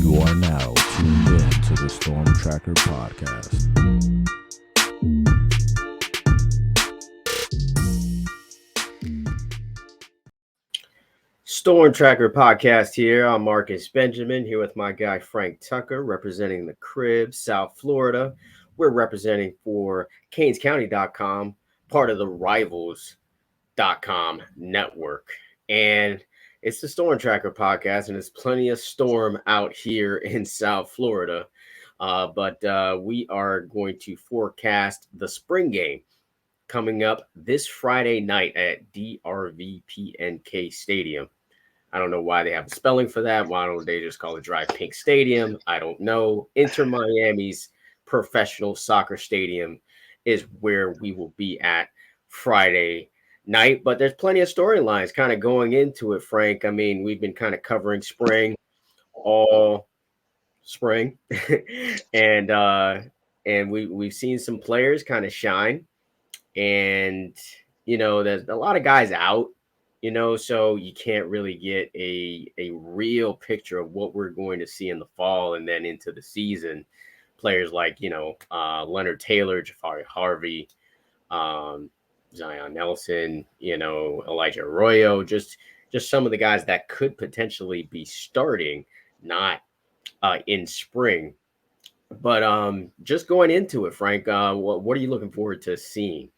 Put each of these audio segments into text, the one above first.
You are now tuned in to the Storm Tracker Podcast. Storm Tracker Podcast here. I'm Marcus Benjamin here with my guy Frank Tucker representing the Crib, South Florida. We're representing for CanesCounty.com, part of the Rivals.com network. And it's the Storm Tracker Podcast, and there's plenty of storm out here in South Florida. But we are going to forecast the spring game coming up this Friday night at DRV PNK Stadium. I don't know why they have a spelling for that. Why don't they just call it DRV PNK Stadium? I don't know. Inter Miami's professional soccer stadium is where we will be at Friday night. But there's plenty of storylines kind of going into it, Frank. I mean, we've been kind of covering spring all spring. and we've seen some players kind of shine. And, you know, there's a lot of guys out. So you can't really get a real picture of what we're going to see in the fall and then into the season. Players like, Leonard Taylor, Jafari Harvey, Zion Nelson, Elijah Arroyo, just some of the guys that could potentially be starting, not in spring. But just going into it, Frank, what are you looking forward to seeing?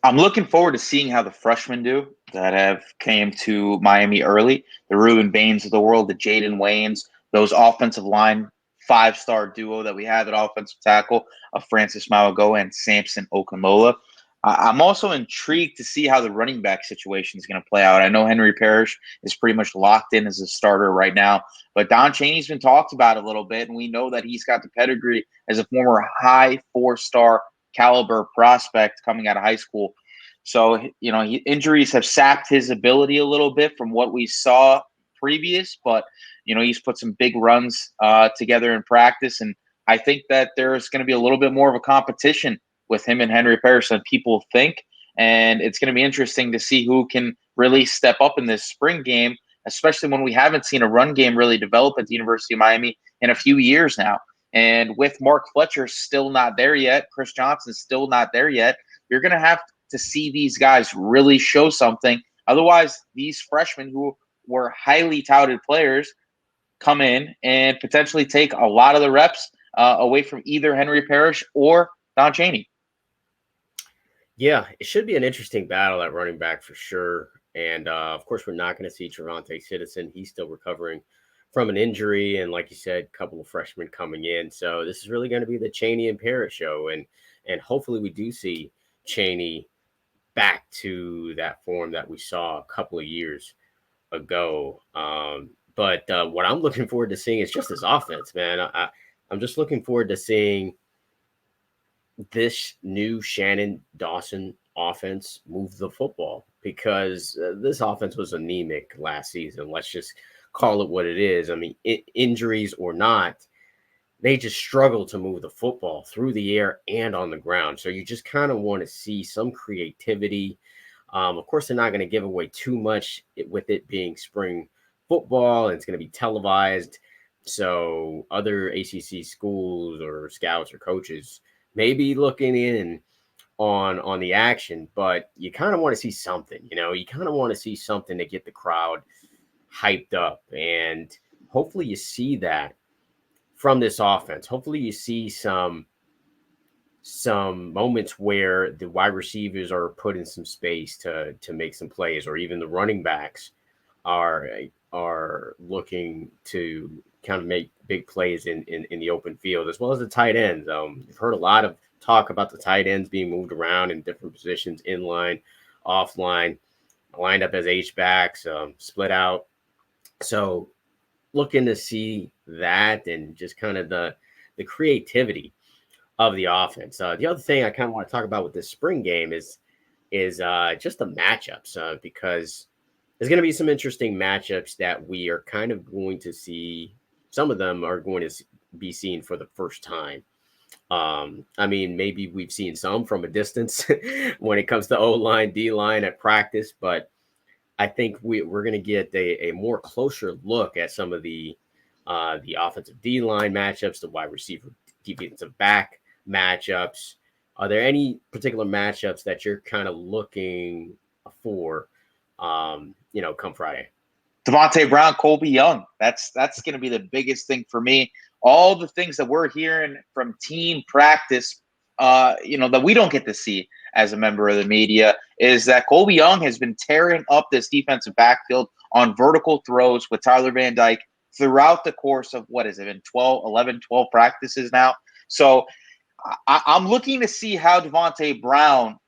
I'm looking forward to seeing how the freshmen do that have came to Miami early. The Ruben Baines of the world, the Jaden Waynes, those offensive line five-star duo that we have at offensive tackle of Francis Malago and Samson Okamola. I'm also intrigued to see how the running back situation is going to play out. I know Henry Parrish is pretty much locked in as a starter right now, but Don Chaney's been talked about a little bit, and we know that he's got the pedigree as a former high four-star caliber prospect coming out of high school. So, injuries have sapped his ability a little bit from what we saw previous, but, he's put some big runs together in practice. And I think that there's going to be a little bit more of a competition with him and Henry Parrish than people think. And it's going to be interesting to see who can really step up in this spring game, especially when we haven't seen a run game really develop at the University of Miami in a few years now. And with Mark Fletcher still not there yet, Chris Johnson still not there yet, you're going to have to see these guys really show something. Otherwise, these freshmen who were highly touted players come in and potentially take a lot of the reps away from either Henry Parrish or Don Chaney. Yeah, it should be an interesting battle at running back for sure. And, of course, we're not going to see Trevante Citizen. He's still recovering from an injury. And like you said, a couple of freshmen coming in. So this is really going to be the Chaney and Parrish show. And hopefully we do see Chaney back to that form that we saw a couple of years ago. But what I'm looking forward to seeing is just this offense, man. I'm just looking forward to seeing this new Shannon Dawson offense move the football, because this offense was anemic last season. Let's just call it what it is. I mean, injuries or not, they just struggle to move the football through the air and on the ground. So you just kind of want to see some creativity. Of course, they're not going to give away too much with it being spring football, and it's going to be televised. So other ACC schools or scouts or coaches may be looking in on the action, but you kind of want to see something. You kind of want to see something to get the crowd hyped up, and hopefully you see that from this offense. Hopefully you see some moments where the wide receivers are put in some space to make some plays, or even the running backs are looking to kind of make big plays in the open field, as well as the tight ends. You've heard a lot of talk about the tight ends being moved around in different positions, in line, offline, lined up as H-backs, split out. So looking to see that, and just kind of the creativity of the offense. The other thing I kind of want to talk about with this spring game is just the matchups, because there's going to be some interesting matchups that we are kind of going to see. Some of them are going to be seen for the first time. I mean, maybe we've seen some from a distance when it comes to O-line, D-line at practice, but I think we're going to get a more closer look at some of the the offensive D line matchups, the wide receiver, defensive back matchups. Are there any particular matchups that you're kind of looking for, come Friday? Devontae Brown, Colby Young. That's going to be the biggest thing for me. All the things that we're hearing from team practice, that we don't get to see as a member of the media, is that Colby Young has been tearing up this defensive backfield on vertical throws with Tyler Van Dyke throughout the course of, what has it been, 12 practices now. So I'm looking to see how Devontae Brown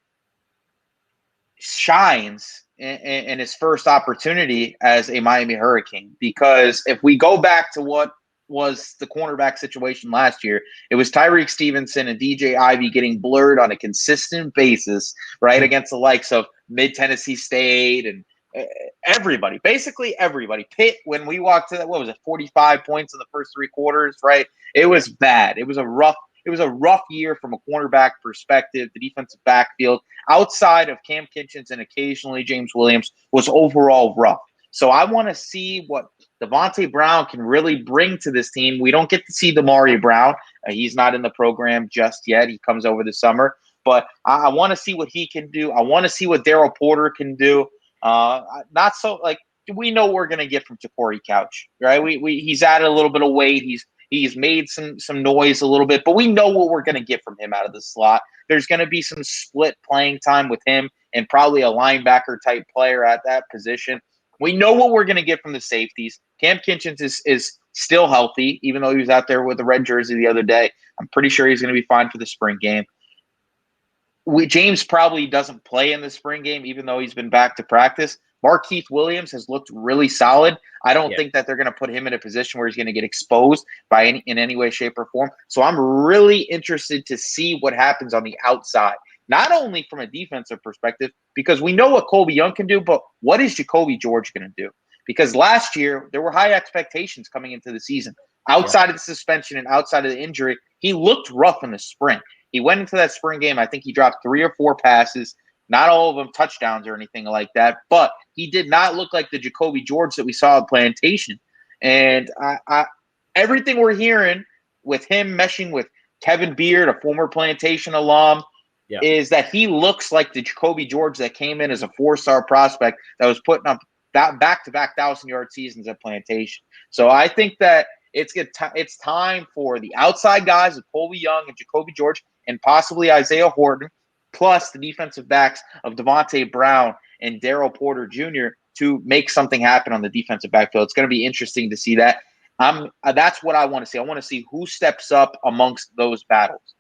shines in his first opportunity as a Miami Hurricane, because if we go back to what was the cornerback situation last year, it was Tyreek Stevenson and DJ Ivey getting blurred on a consistent basis, right, against the likes of Mid-Tennessee State and everybody, basically everybody. Pitt, when we walked to that, 45 points in the first 3 quarters, right? It was bad. It was a rough year from a cornerback perspective. The defensive backfield, outside of Cam Kitchens and occasionally James Williams, was overall rough. So I want to see what Devontae Brown can really bring to this team. We don't get to see Damari Brown. He's not in the program just yet. He comes over the summer. But I want to see what he can do. I want to see what Daryl Porter can do. Not so like we know what we're going to get from Ja'Cory Couch, right? He's added a little bit of weight. He's made some noise a little bit, but we know what we're going to get from him out of the slot. There's going to be some split playing time with him and probably a linebacker type player at that position. We know what we're going to get from the safeties. Cam Kitchens is still healthy, even though he was out there with the red jersey the other day. I'm pretty sure he's going to be fine for the spring game. James probably doesn't play in the spring game, even though he's been back to practice. Markeith Williams has looked really solid. I don't think that they're going to put him in a position where he's going to get exposed in any way, shape, or form. So I'm really interested to see what happens on the outside, not only from a defensive perspective, because we know what Colby Young can do, but what is Jacoby George going to do? Because last year, there were high expectations coming into the season. Outside of the suspension and outside of the injury, he looked rough in the spring. He went into that spring game. I think he dropped 3 or 4 passes, not all of them touchdowns or anything like that, but he did not look like the Jacoby George that we saw at Plantation. And everything we're hearing with him meshing with Kevin Beard, a former Plantation alum, is that he looks like the Jacoby George that came in as a 4-star prospect that was putting up back-to-back 1,000-yard seasons at Plantation. So I think that it's time for the outside guys of Colby Young and Jacoby George and possibly Isaiah Horton, plus the defensive backs of Devontae Brown and Daryl Porter Jr. to make something happen on the defensive backfield. It's going to be interesting to see that. That's what I want to see. I want to see who steps up amongst those battles.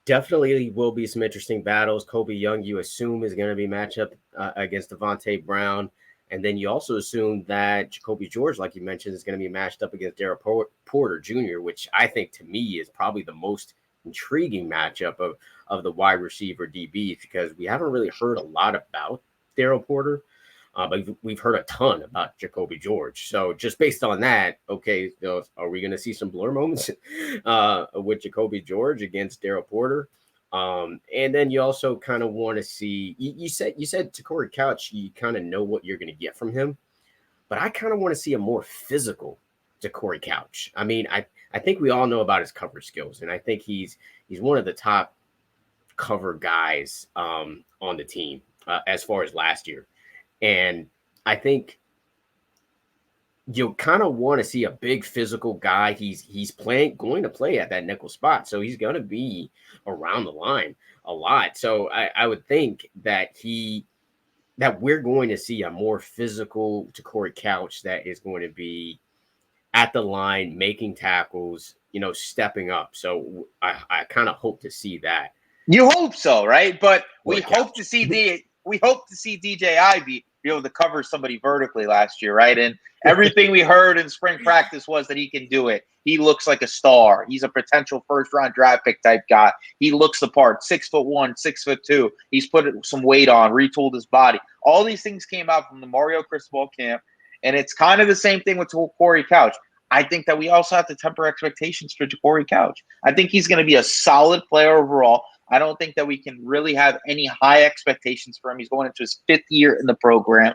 Definitely will be some interesting battles. Colby Young, you assume, is going to be matched up against Devontae Brown. And then you also assume that Jacoby George, like you mentioned, is going to be matched up against Daryl Porter Jr., which I think to me is probably the most intriguing matchup of the wide receiver DBs, because we haven't really heard a lot about Daryl Porter, but we've heard a ton about Jacoby George. So just based on that, okay, are we going to see some blur moments with Jacoby George against Daryl Porter? And then you also kind of want to see, you said Ja'Cory Couch, you kind of know what you're going to get from him, but I kind of want to see a more physical Ja'Cory Couch. I mean, I think we all know about his cover skills, and I think he's one of the top cover guys on the team as far as last year. And I think you kind of want to see a big physical guy. He's going to play at that nickel spot, so he's going to be around the line a lot. So I would think that we're going to see a more physical Ja'Cory Couch that is going to be at the line, making tackles, stepping up. So I kind of hope to see that. You hope so, right? But we hope to see DJ Ivey be able to cover somebody vertically last year, right? And everything we heard in spring practice was that he can do it. He looks like a star. He's a potential first-round draft pick type guy. He looks the part, 6'1", 6'2". He's put some weight on, retooled his body. All these things came out from the Mario Cristobal camp, and it's kind of the same thing with Ja'Cory Couch. I think that we also have to temper expectations for Ja'Cory Couch. I think he's going to be a solid player overall. I don't think that we can really have any high expectations for him. He's going into his 5th year in the program.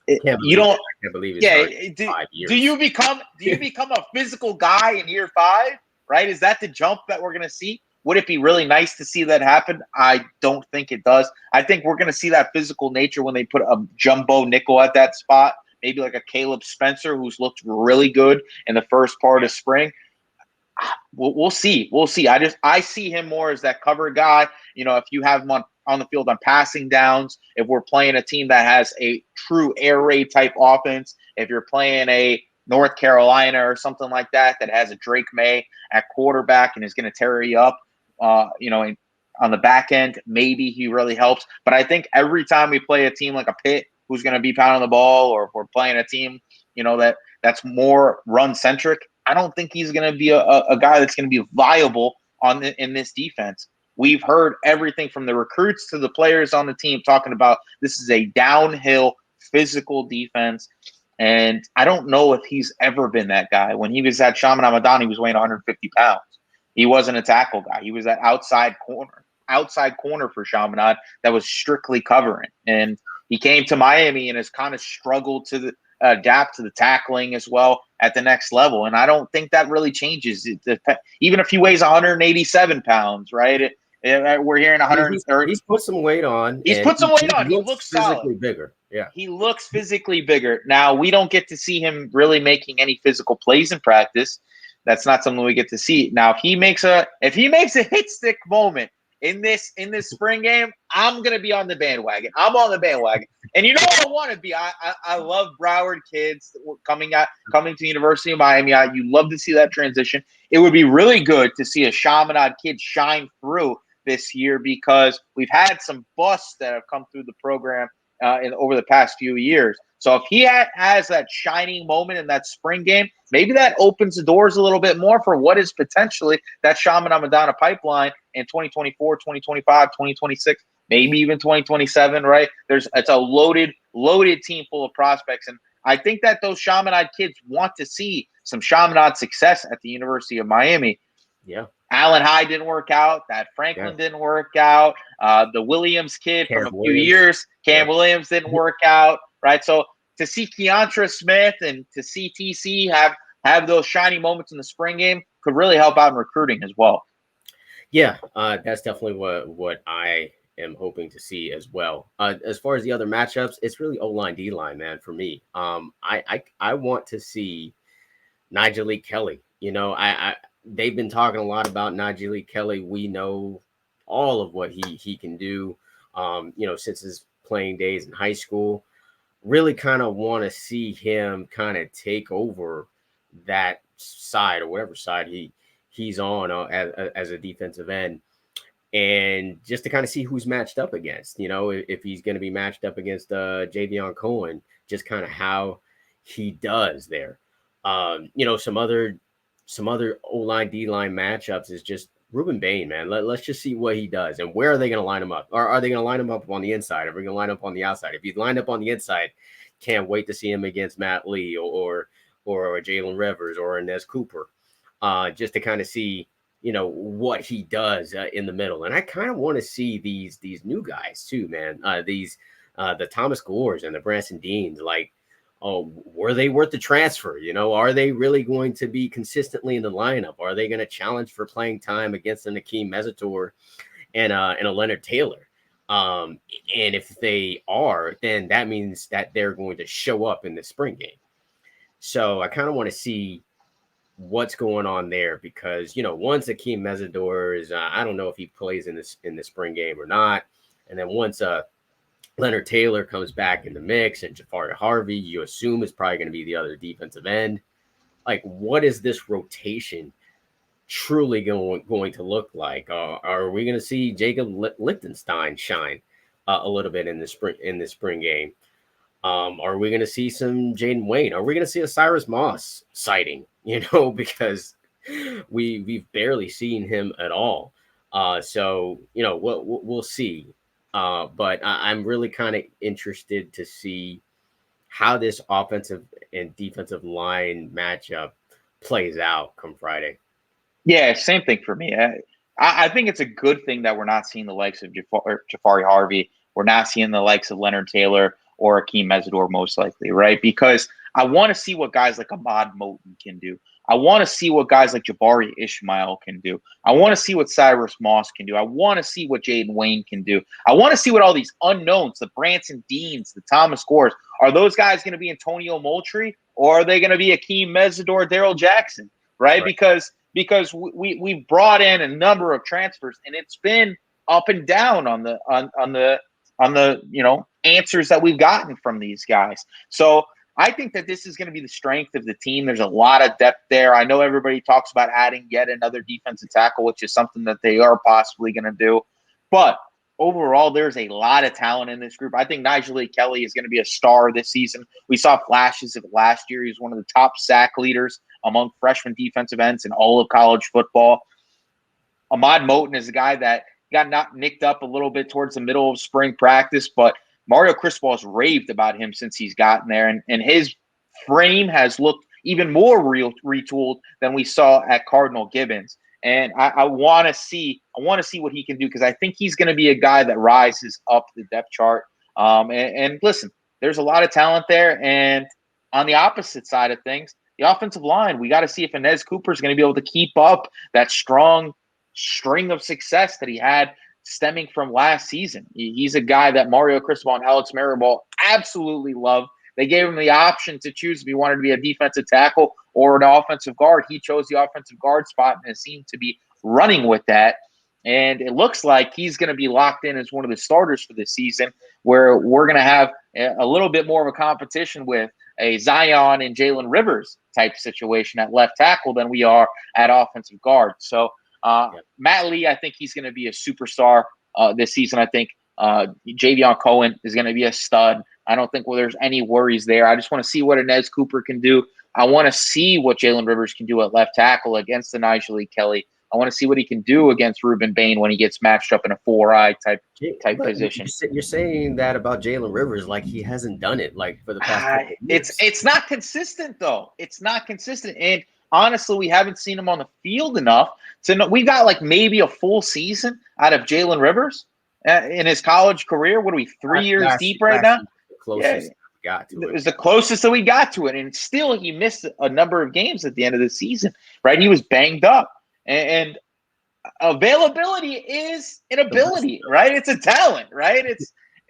Can't believe it's already 5 years. Do you become a physical guy in year 5? Right? Is that the jump that we're going to see? Would it be really nice to see that happen? I don't think it does. I think we're going to see that physical nature when they put a jumbo nickel at that spot, maybe like a Caleb Spencer, who's looked really good in the first part of spring. We'll see. We'll see. I see him more as that cover guy. If you have him on the field on passing downs, if we're playing a team that has a true air raid type offense, if you're playing a North Carolina or something like that has a Drake May at quarterback and is going to tear you up, on the back end, maybe he really helps. But I think every time we play a team like a Pitt who's going to be pounding the ball, or if we're playing a team, that's more run centric, I don't think he's going to be a guy that's going to be viable in this defense. We've heard everything from the recruits to the players on the team talking about this is a downhill physical defense. And I don't know if he's ever been that guy. When he was at Shaman Ramadan, he was weighing 150 pounds. He wasn't a tackle guy. He was that outside corner for Chaminade that was strictly covering. And he came to Miami and has kind of struggled to adapt to the tackling as well at the next level. And I don't think that really changes. Even if he weighs 187 pounds, right? We're hearing 130. He's put some weight on. He's put some weight on. He looks physically solid. Bigger. Yeah. He looks physically bigger. Now, we don't get to see him really making any physical plays in practice. That's not something we get to see. Now, if he makes a hit stick moment in this spring game, I'm gonna be on the bandwagon. I'm on the bandwagon. And you know what I want to be? I love Broward kids coming to the University of Miami. You love to see that transition. It would be really good to see a Chaminade kid shine through this year, because we've had some busts that have come through the program over the past few years. So if he has that shining moment in that spring game, maybe that opens the doors a little bit more for what is potentially that Shaman Ramadana pipeline in 2024, 2025, 2026, maybe even 2027, right? It's a loaded team full of prospects. And I think that those Chaminade kids want to see some Chaminade success at the University of Miami. Yeah. Allen High didn't work out. That Franklin didn't work out. The Williams kid from a few years, Cam Williams, didn't work out, right? So to see Keontra Smith and to see TC have those shiny moments in the spring game could really help out in recruiting as well. Yeah, that's definitely what I am hoping to see as well. As far as the other matchups, it's really O-line, D-line, man, for me. I want to see Nigel Lee Kelly. They've been talking a lot about Nigel Lee Kelly. We know all of what he can do, since his playing days in high school. Really kind of want to see him kind of take over that side, or whatever side he's on as a defensive end, and just to kind of see who's matched up against, if he's going to be matched up against Javion Cohen, just kind of how he does there. Some other O-line, D-line matchups is just Ruben Bain, man. Let's just see what he does. And where are they going to line him up? Or are they going to line him up on the inside? Are we going to line up on the outside? If he's lined up on the inside, can't wait to see him against Matt Lee or Jalen Rivers or Inez Cooper, just to kind of see, what he does in the middle. And I kind of want to see these new guys too, man. The Thomas Gores and the Branson Deans, like, oh, were they worth the transfer? Are they really going to be consistently in the lineup? Are they going to challenge for playing time against an Akeem Mezator and a Leonard Taylor? And if they are, then that means that they're going to show up in the spring game. So I kind of want to see what's going on there, because, once Akeem Mezator is, I don't know if he plays in the spring game or not. And then once Leonard Taylor comes back in the mix, and Jafari Harvey, you assume, is probably going to be the other defensive end. Like, what is this rotation truly going to look like? Are we going to see Jacob Lichtenstein shine a little bit in the spring game? Are we going to see some Jaden Wayne? Are we going to see a Cyrus Moss sighting? Because we've barely seen him at all. So we'll see. But I'm really kind of interested to see how this offensive and defensive line matchup plays out come Friday. Yeah, same thing for me. I think it's a good thing that we're not seeing the likes of Jafari Harvey. We're not seeing the likes of Leonard Taylor or Akeem Mesidor, most likely, right? Because I want to see what guys like Ahmad Moten can do. I want to see what guys like Jabari Ishmael can do. I want to see what Cyrus Moss can do. I want to see what Jaden Wayne can do. I want to see what all these unknowns, the Branson Deans, the Thomas Gores, are those guys going to be Antonio Moultrie, or are they going to be Akeem Mesidor, Daryl Jackson, right? Because we've brought in a number of transfers, and it's been up and down on the answers that we've gotten from these guys. So I think that this is going to be the strength of the team. There's a lot of depth there. I know everybody talks about adding yet another defensive tackle, which is something that they are possibly going to do. But overall, there's a lot of talent in this group. I think Nigel Lee Kelly is going to be a star this season. We saw flashes of it last year. He was one of the top sack leaders among freshman defensive ends in all of college football. Ahmad Moten is a guy that got nicked up a little bit towards the middle of spring practice, but Mario Cristobal has raved about him since he's gotten there, and his frame has looked even more retooled than we saw at Cardinal Gibbons. And I want to see what he can do, because I think he's going to be a guy that rises up the depth chart. And listen, there's a lot of talent there. And on the opposite side of things, the offensive line, we got to see if Inez Cooper is going to be able to keep up that strong string of success that he had stemming from last season. He's a guy that Mario Cristobal and Alex Mirabal absolutely love. They gave him the option to choose if he wanted to be a defensive tackle or an offensive guard. He chose the offensive guard spot and has seemed to be running with that. And it looks like he's going to be locked in as one of the starters for this season, where we're going to have a little bit more of a competition with a Zion and Jalen Rivers type situation at left tackle than we are at offensive guard. So Matt Lee, I think he's going to be a superstar this season. I think Javion Cohen is going to be a stud. I don't think there's any worries there. I just want to see what Inez Cooper can do. I want to see what Jalen Rivers can do at left tackle against the Nigel Lee Kelly. I want to see what he can do against Ruben Bain when he gets matched up in a 4-eye type position. You're saying that about Jalen Rivers like he hasn't done it like for the past couple of years. It's not consistent, though. It's not consistent. And honestly, we haven't seen him on the field enough to know. We've got like maybe a full season out of Jalen Rivers in his college career. What are we, 3 years deep right now? Closest we got to it. It was the closest that we got to it. And still, he missed a number of games at the end of the season, right? He was banged up. And availability is an ability, right? It's a talent, right?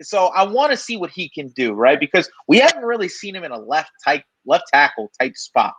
So I want to see what he can do, right? Because we haven't really seen him in a left tackle type spot.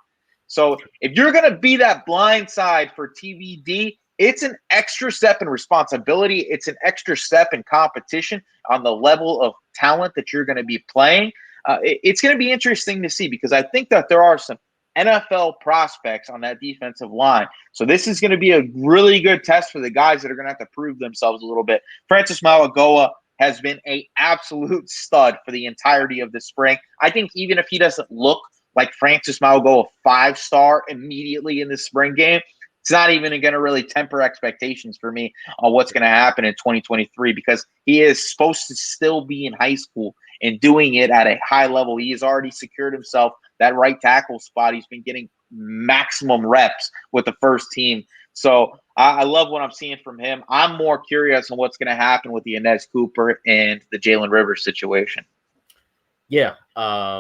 So if you're going to be that blind side for TVD, it's an extra step in responsibility. It's an extra step in competition on the level of talent that you're going to be playing. It's going to be interesting to see, because I think that there are some NFL prospects on that defensive line. So this is going to be a really good test for the guys that are going to have to prove themselves a little bit. Francis Mauigoa has been an absolute stud for the entirety of the spring. I think even if he doesn't look like Francis Mauigoa 5-star immediately in the spring game, it's not even going to really temper expectations for me on what's going to happen in 2023, because he is supposed to still be in high school and doing it at a high level. He has already secured himself that right tackle spot. He's been getting maximum reps with the first team. So I love what I'm seeing from him. I'm more curious on what's going to happen with the Inez Cooper and the Jalen Rivers situation. Yeah,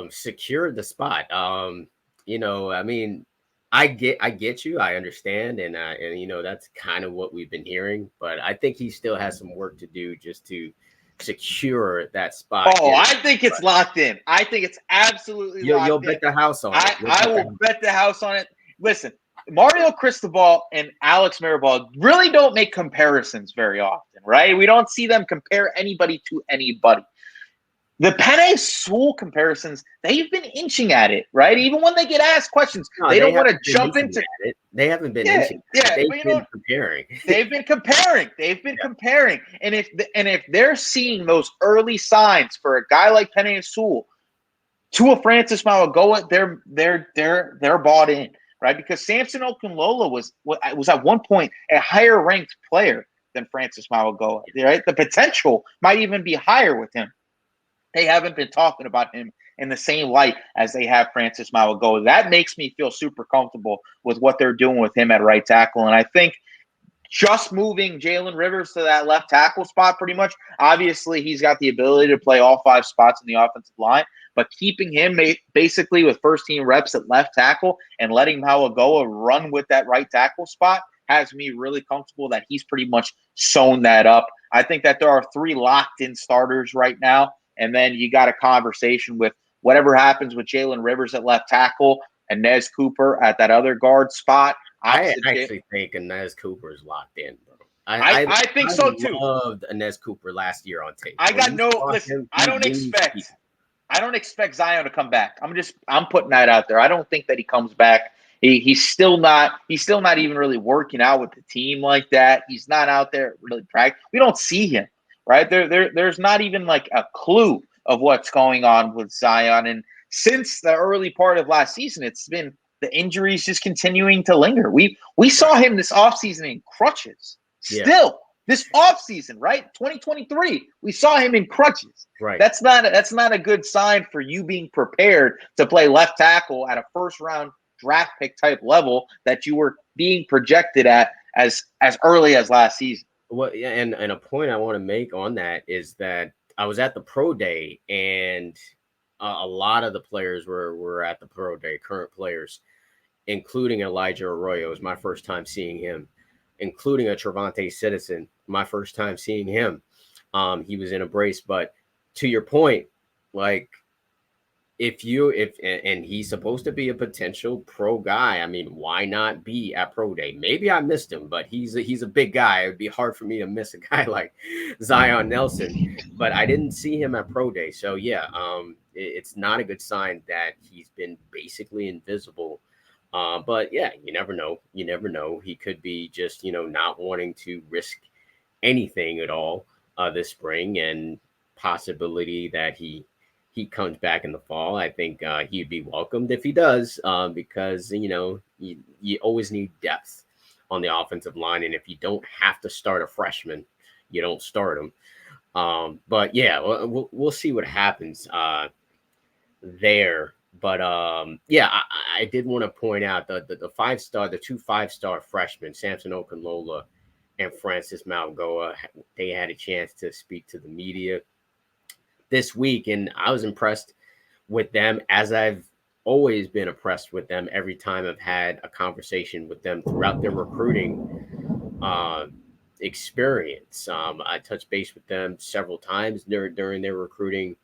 secured the spot. I mean, I get you. I understand, and that's kind of what we've been hearing. But I think he still has some work to do just to secure that spot. Oh, I think it's locked in. I think it's absolutely locked in. You'll bet the house on it. I will bet the house on it. Listen, Mario Cristobal and Alex Mirabal really don't make comparisons very often, right? We don't see them compare anybody to anybody. The Penei Sewell comparisons, they've been inching at it, right? Even when they get asked questions, they don't want to jump into it. They haven't been inching. Yeah, they've been comparing. They've been comparing. And if they're seeing those early signs for a guy like Penei Sewell to a Francis Mauigoa, they're bought in, right? Because Samson Okunlola was at one point a higher ranked player than Francis Mauigoa, right? The potential might even be higher with him. They haven't been talking about him in the same light as they have Francis Mauigoa. That makes me feel super comfortable with what they're doing with him at right tackle. And I think just moving Jalen Rivers to that left tackle spot pretty much. Obviously, he's got the ability to play all 5 spots in the offensive line, but keeping him basically with first-team reps at left tackle and letting Malagoa run with that right tackle spot has me really comfortable that he's pretty much sewn that up. I think that there are 3 locked-in starters right now, and then you got a conversation with whatever happens with Jalen Rivers at left tackle and Nez Cooper at that other guard spot. I actually think Inez Cooper is locked in, bro. I think so too. I loved Inez Cooper last year on tape. I got no listen. I don't expect Zion to come back. I'm putting that out there. I don't think that he comes back. He's still not even really working out with the team like that. He's not out there really practicing. We don't see him, right? There's not even like a clue of what's going on with Zion. And since the early part of last season, it's been the injuries just continuing to linger. We saw him this offseason in crutches. Still, this offseason, right? 2023, we saw him in crutches. Right. That's not a good sign for you being prepared to play left tackle at a first-round draft pick type level that you were being projected at as early as last season. Well, yeah, and a point I want to make on that is that I was at the pro day, and a lot of the players were at the pro day, current players, including Elijah Arroyo. It was my first time seeing him, including a Trevante Citizen, my first time seeing him. He was in a brace, but to your point, like if he's supposed to be a potential pro guy, I mean, why not be at pro day? Maybe I missed him, but he's a big guy. It would be hard for me to miss a guy like Zion Nelson, but I didn't see him at pro day. So yeah, it's not a good sign that he's been basically invisible. But yeah, you never know. You never know. He could be just, not wanting to risk anything at all this spring, and possibility that he comes back in the fall. I think he'd be welcomed if he does, because, you always need depth on the offensive line. And if you don't have to start a freshman, you don't start him. But yeah, we'll see what happens there. But I did want to point out the 5-star, the 2 5-star freshmen, Samson Okunlola and Francis Malgoa. They had a chance to speak to the media this week, and I was impressed with them, as I've always been impressed with them every time I've had a conversation with them throughout their recruiting experience. I touched base with them several times during their recruiting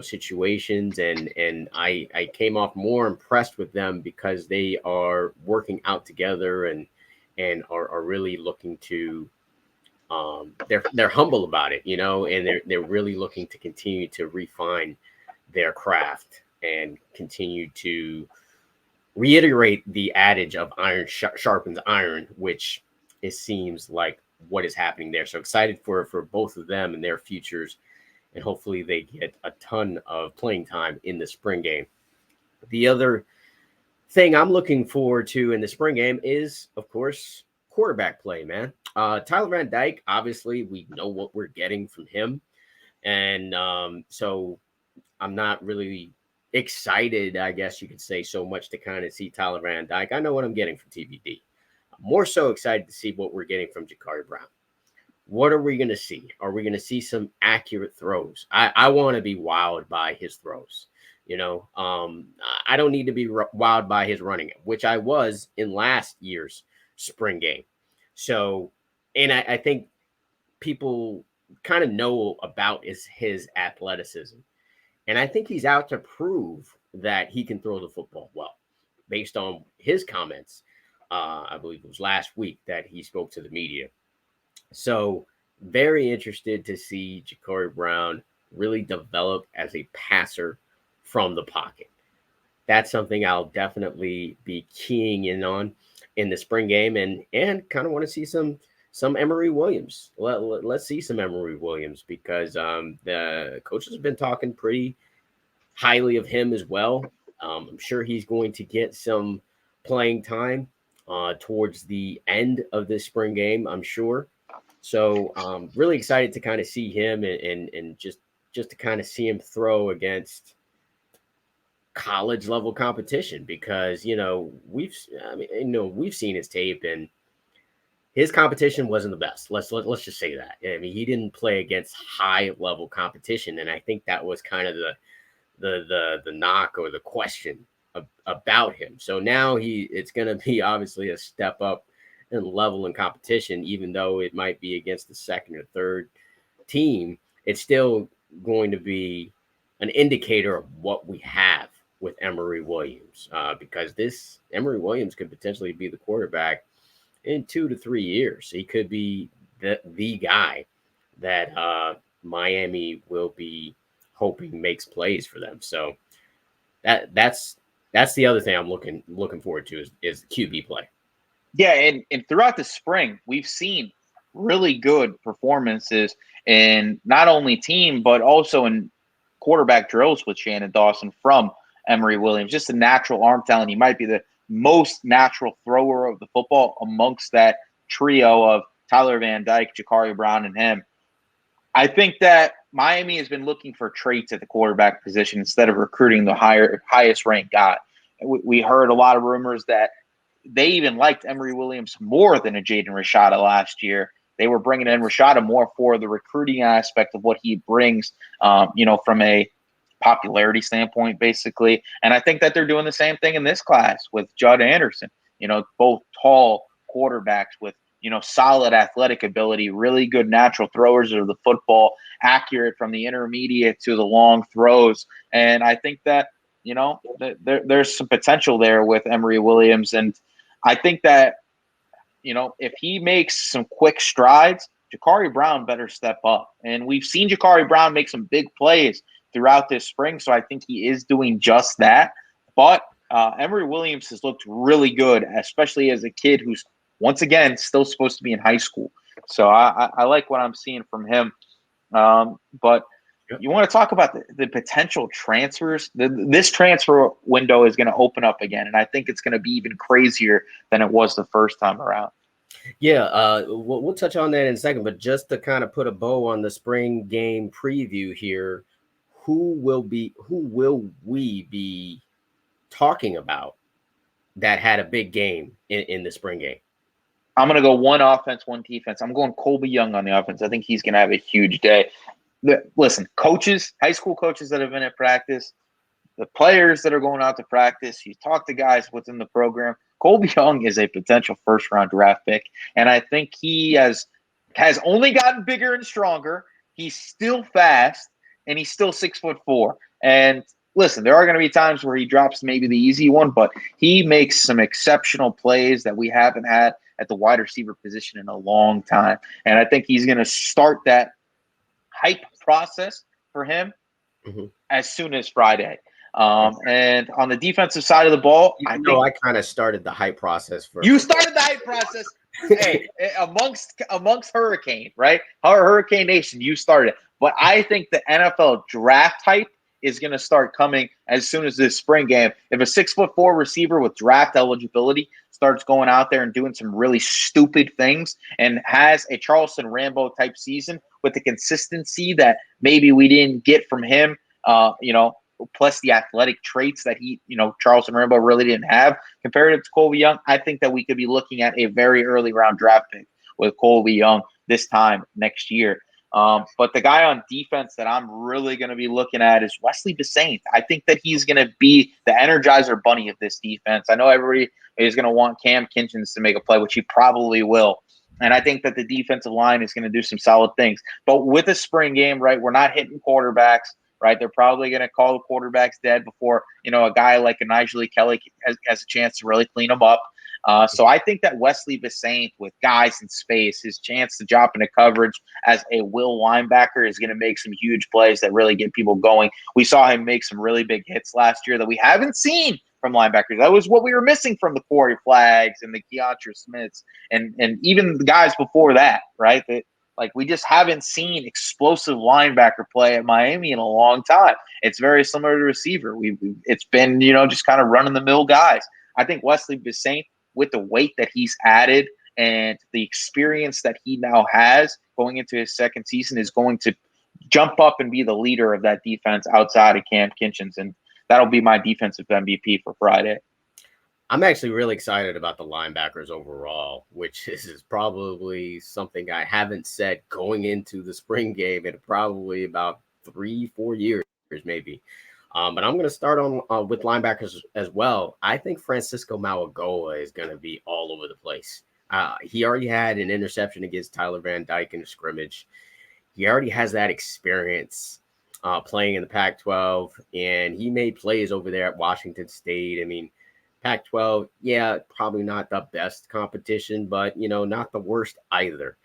situations, and I came off more impressed with them because they are working out together and are really looking to they're humble about it, and they're really looking to continue to refine their craft and continue to reiterate the adage of iron sharpens iron, which it seems like what is happening there. So excited for both of them and their futures, and hopefully they get a ton of playing time in the spring game. The other thing I'm looking forward to in the spring game is, of course, quarterback play, man. Tyler Van Dyke, obviously, we know what we're getting from him. And so I'm not really excited, I guess you could say, so much to kind of see Tyler Van Dyke. I know what I'm getting from TVD. I'm more so excited to see what we're getting from Ja'Cory Brown. What are we going to see? Are we going to see some accurate throws? I want to be wowed by his throws. I don't need to be wowed by his running, which I was in last year's spring game. So, and I think people kind of know about his athleticism. And I think he's out to prove that he can throw the football well, based on his comments. I believe it was last week that he spoke to the media. So very interested to see Ja'Cory Brown really develop as a passer from the pocket. That's something I'll definitely be keying in on in the spring game, and kind of want to see some Emory Williams. Let's see some Emory Williams, because the coaches have been talking pretty highly of him as well. I'm sure he's going to get some playing time towards the end of this spring game, I'm sure. So really excited to kind of see him and just to kind of see him throw against college level competition because, we've seen his tape and his competition wasn't the best. Let's just say that. I mean, he didn't play against high level competition. And I think that was kind of the knock or the question about him. So now it's going to be obviously a step up in level and competition, even though it might be against the second or third team. It's still going to be an indicator of what we have with Emory Williams, because this Emory Williams could potentially be the quarterback in 2 to 3 years. He could be the guy that Miami will be hoping makes plays for them. So that's the other thing I'm looking forward to is QB play. Yeah, and throughout the spring, we've seen really good performances in not only team, but also in quarterback drills with Shannon Dawson from Emory Williams. Just a natural arm talent. He might be the most natural thrower of the football amongst that trio of Tyler Van Dyke, Ja'Carri Brown, and him. I think that Miami has been looking for traits at the quarterback position instead of recruiting the highest ranked guy. We heard a lot of rumors that they even liked Emory Williams more than a Jaden Rashada last year. They were bringing in Rashada more for the recruiting aspect of what he brings, from a popularity standpoint, basically. And I think that they're doing the same thing in this class with Judd Anderson, both tall quarterbacks with, solid athletic ability, really good natural throwers of the football, accurate from the intermediate to the long throws. And I think that, there's some potential there with Emory Williams. And I think that, if he makes some quick strides, Ja'Carri Brown better step up. And we've seen Ja'Carri Brown make some big plays throughout this spring, so I think he is doing just that. But Emory Williams has looked really good, especially as a kid who's, once again, still supposed to be in high school. So I like what I'm seeing from him. But you want to talk about the potential transfers? This transfer window is going to open up again, and I think it's going to be even crazier than it was the first time around. Yeah, we'll touch on that in a second, but just to kind of put a bow on the spring game preview here, who will we be talking about that had a big game in the spring game? I'm going to go one offense, one defense. I'm going Colby Young on the offense. I think he's going to have a huge day. Listen, coaches, high school coaches that have been at practice, the players that are going out to practice, you talk to guys within the program. Colby Young is a potential first-round draft pick, and I think he has only gotten bigger and stronger. He's still fast, and he's still 6'4". And listen, there are going to be times where he drops maybe the easy one, but he makes some exceptional plays that we haven't had at the wide receiver position in a long time. And I think he's going to start that hype process for him as soon as Friday. And on the defensive side of the ball, I kind of started the hype process for you. Started the hype process. Hey, amongst Hurricane, right? Hurricane Nation, you started it. But I think the NFL draft hype is going to start coming as soon as this spring game. If a 6'4" receiver with draft eligibility starts going out there and doing some really stupid things and has a Charleston Rambo type season with the consistency that maybe we didn't get from him, plus the athletic traits that Charleston Rambo really didn't have compared to Colby Young, I think that we could be looking at a very early round draft pick with Colby Young this time next year. But the guy on defense that I'm really going to be looking at is Wesley Bissainthe. I think that he's going to be the Energizer Bunny of this defense. I know everybody is going to want Cam Kinchins to make a play, which he probably will. And I think that the defensive line is going to do some solid things. But with a spring game, right, we're not hitting quarterbacks, right? They're probably going to call the quarterbacks dead before, a guy like a Nigel Kelly has a chance to really clean them up. So I think that Wesley Bissainthe, with guys in space, his chance to drop into coverage as a will linebacker is going to make some huge plays that really get people going. We saw him make some really big hits last year that we haven't seen from linebackers. That was what we were missing from the Corey Flaggs and the Keontra Smiths and even the guys before that, right? We just haven't seen explosive linebacker play at Miami in a long time. It's very similar to receiver. It's been, just kind of run-of-the-mill guys. I think Wesley Bissainthe, with the weight that he's added and the experience that he now has going into his second season, is going to jump up and be the leader of that defense outside of Cam Kinchins. And that'll be my defensive MVP for Friday. I'm actually really excited about the linebackers overall, which is probably something I haven't said going into the spring game in probably about 3-4 years, maybe. But I'm going to start on with linebackers as well. I think Francisco Mauigoa is going to be all over the place. He already had an interception against Tyler Van Dyke in a scrimmage. He already has that experience playing in the Pac-12, and he made plays over there at Washington State. I mean, Pac-12, yeah, probably not the best competition, but, not the worst either.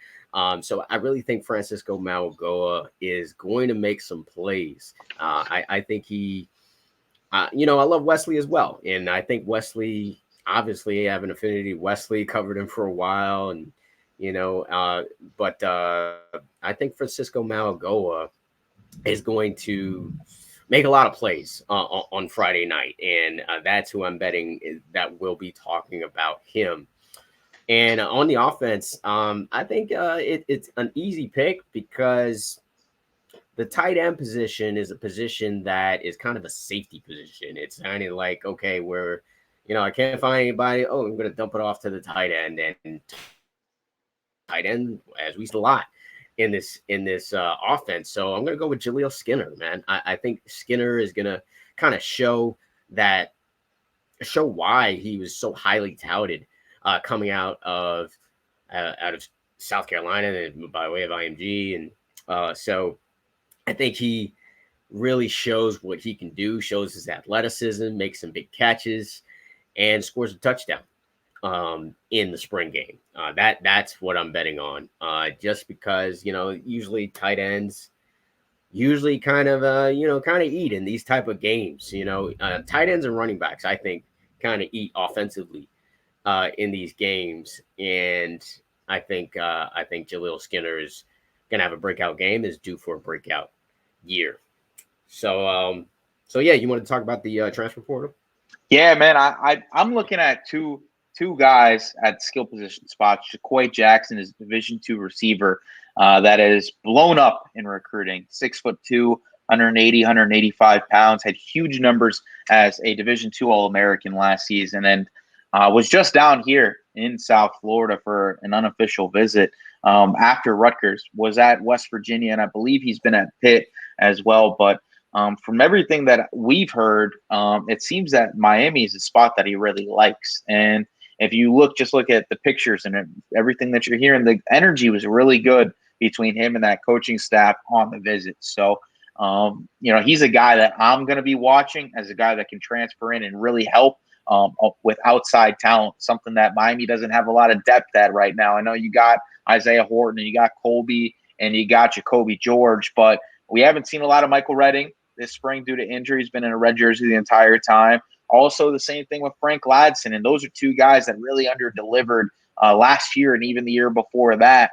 So I really think Francisco Mauigoa is going to make some plays. I think he, I love Wesley as well. And I think Wesley, obviously, I have an affinity. Wesley covered him for a while. And, but I think Francisco Mauigoa is going to make a lot of plays on Friday night. And that's who I'm betting that will be talking about him. And on the offense, I think it's an easy pick because the tight end position is a position that is kind of a safety position. It's kind of like, okay, where, I can't find anybody. Oh, I'm going to dump it off to the tight end. And tight end, as we see a lot in this offense. So I'm going to go with Jaleel Skinner, man. I think Skinner is going to kind of show why he was so highly touted coming out of South Carolina and by way of IMG. And so I think he really shows what he can do, shows his athleticism, makes some big catches, and scores a touchdown in the spring game. That's what I'm betting on. Just because, usually tight ends kind of eat in these type of games. Tight ends and running backs, I think, kind of eat offensively in these games. And I think Jaleel Skinner is gonna have a breakout game, is due for a breakout year. So yeah, you want to talk about the transfer portal? Yeah, man. I'm looking at two guys at skill position spots. Jaquay Jackson is Division II receiver that is blown up in recruiting. 6'2", 180, 185 pounds, had huge numbers as a Division II All-American last season, and was just down here in South Florida for an unofficial visit after Rutgers. Was at West Virginia, and I believe he's been at Pitt as well. But from everything that we've heard, it seems that Miami is a spot that he really likes. And if you look at the pictures and everything that you're hearing, the energy was really good between him and that coaching staff on the visit. So, he's a guy that I'm going to be watching as a guy that can transfer in and really help with outside talent, something that Miami doesn't have a lot of depth at right now. I know you got Isaiah Horton and you got Colby and you got Jacoby George, but we haven't seen a lot of Michael Redding this spring due to injury. He's been in a red jersey the entire time. Also, the same thing with Frank Ladson, and those are two guys that really under-delivered last year and even the year before that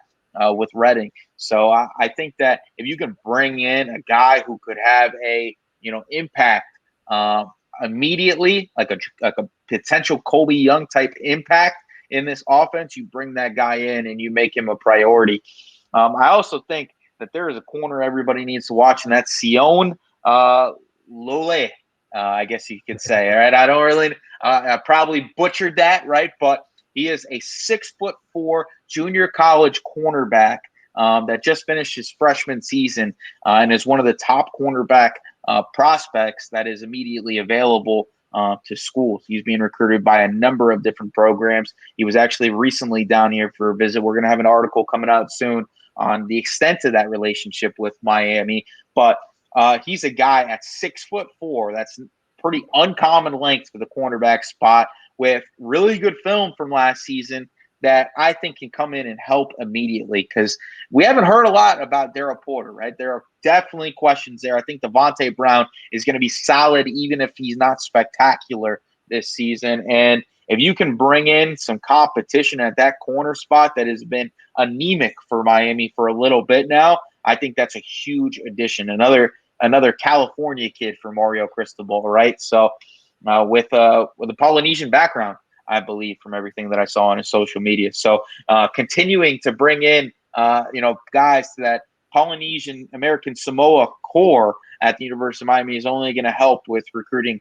with Redding. So I think that if you can bring in a guy who could have a impact immediately, like a potential Colby Young type impact in this offense, you bring that guy in and you make him a priority. I also think that there is a corner everybody needs to watch, and that's Sion Lole. I guess you could say. All right, I don't really. I probably butchered that, right? But he is a 6'4" junior college cornerback that just finished his freshman season and is one of the top cornerback prospects that is immediately available to schools. He's being recruited by a number of different programs. He was actually recently down here for a visit. We're going to have an article coming out soon on the extent of that relationship with Miami. But he's a guy at 6'4". That's pretty uncommon length for the cornerback spot, with really good film from last season that I think can come in and help immediately, because we haven't heard a lot about Darryl Porter, right? There are definitely questions there. I think Devontae Brown is going to be solid even if he's not spectacular this season. And if you can bring in some competition at that corner spot that has been anemic for Miami for a little bit now, I think that's a huge addition. Another California kid for Mario Cristobal, right? So with a Polynesian background, I believe, from everything that I saw on his social media. So continuing to bring in, guys to that Polynesian American Samoa core at the University of Miami is only going to help with recruiting,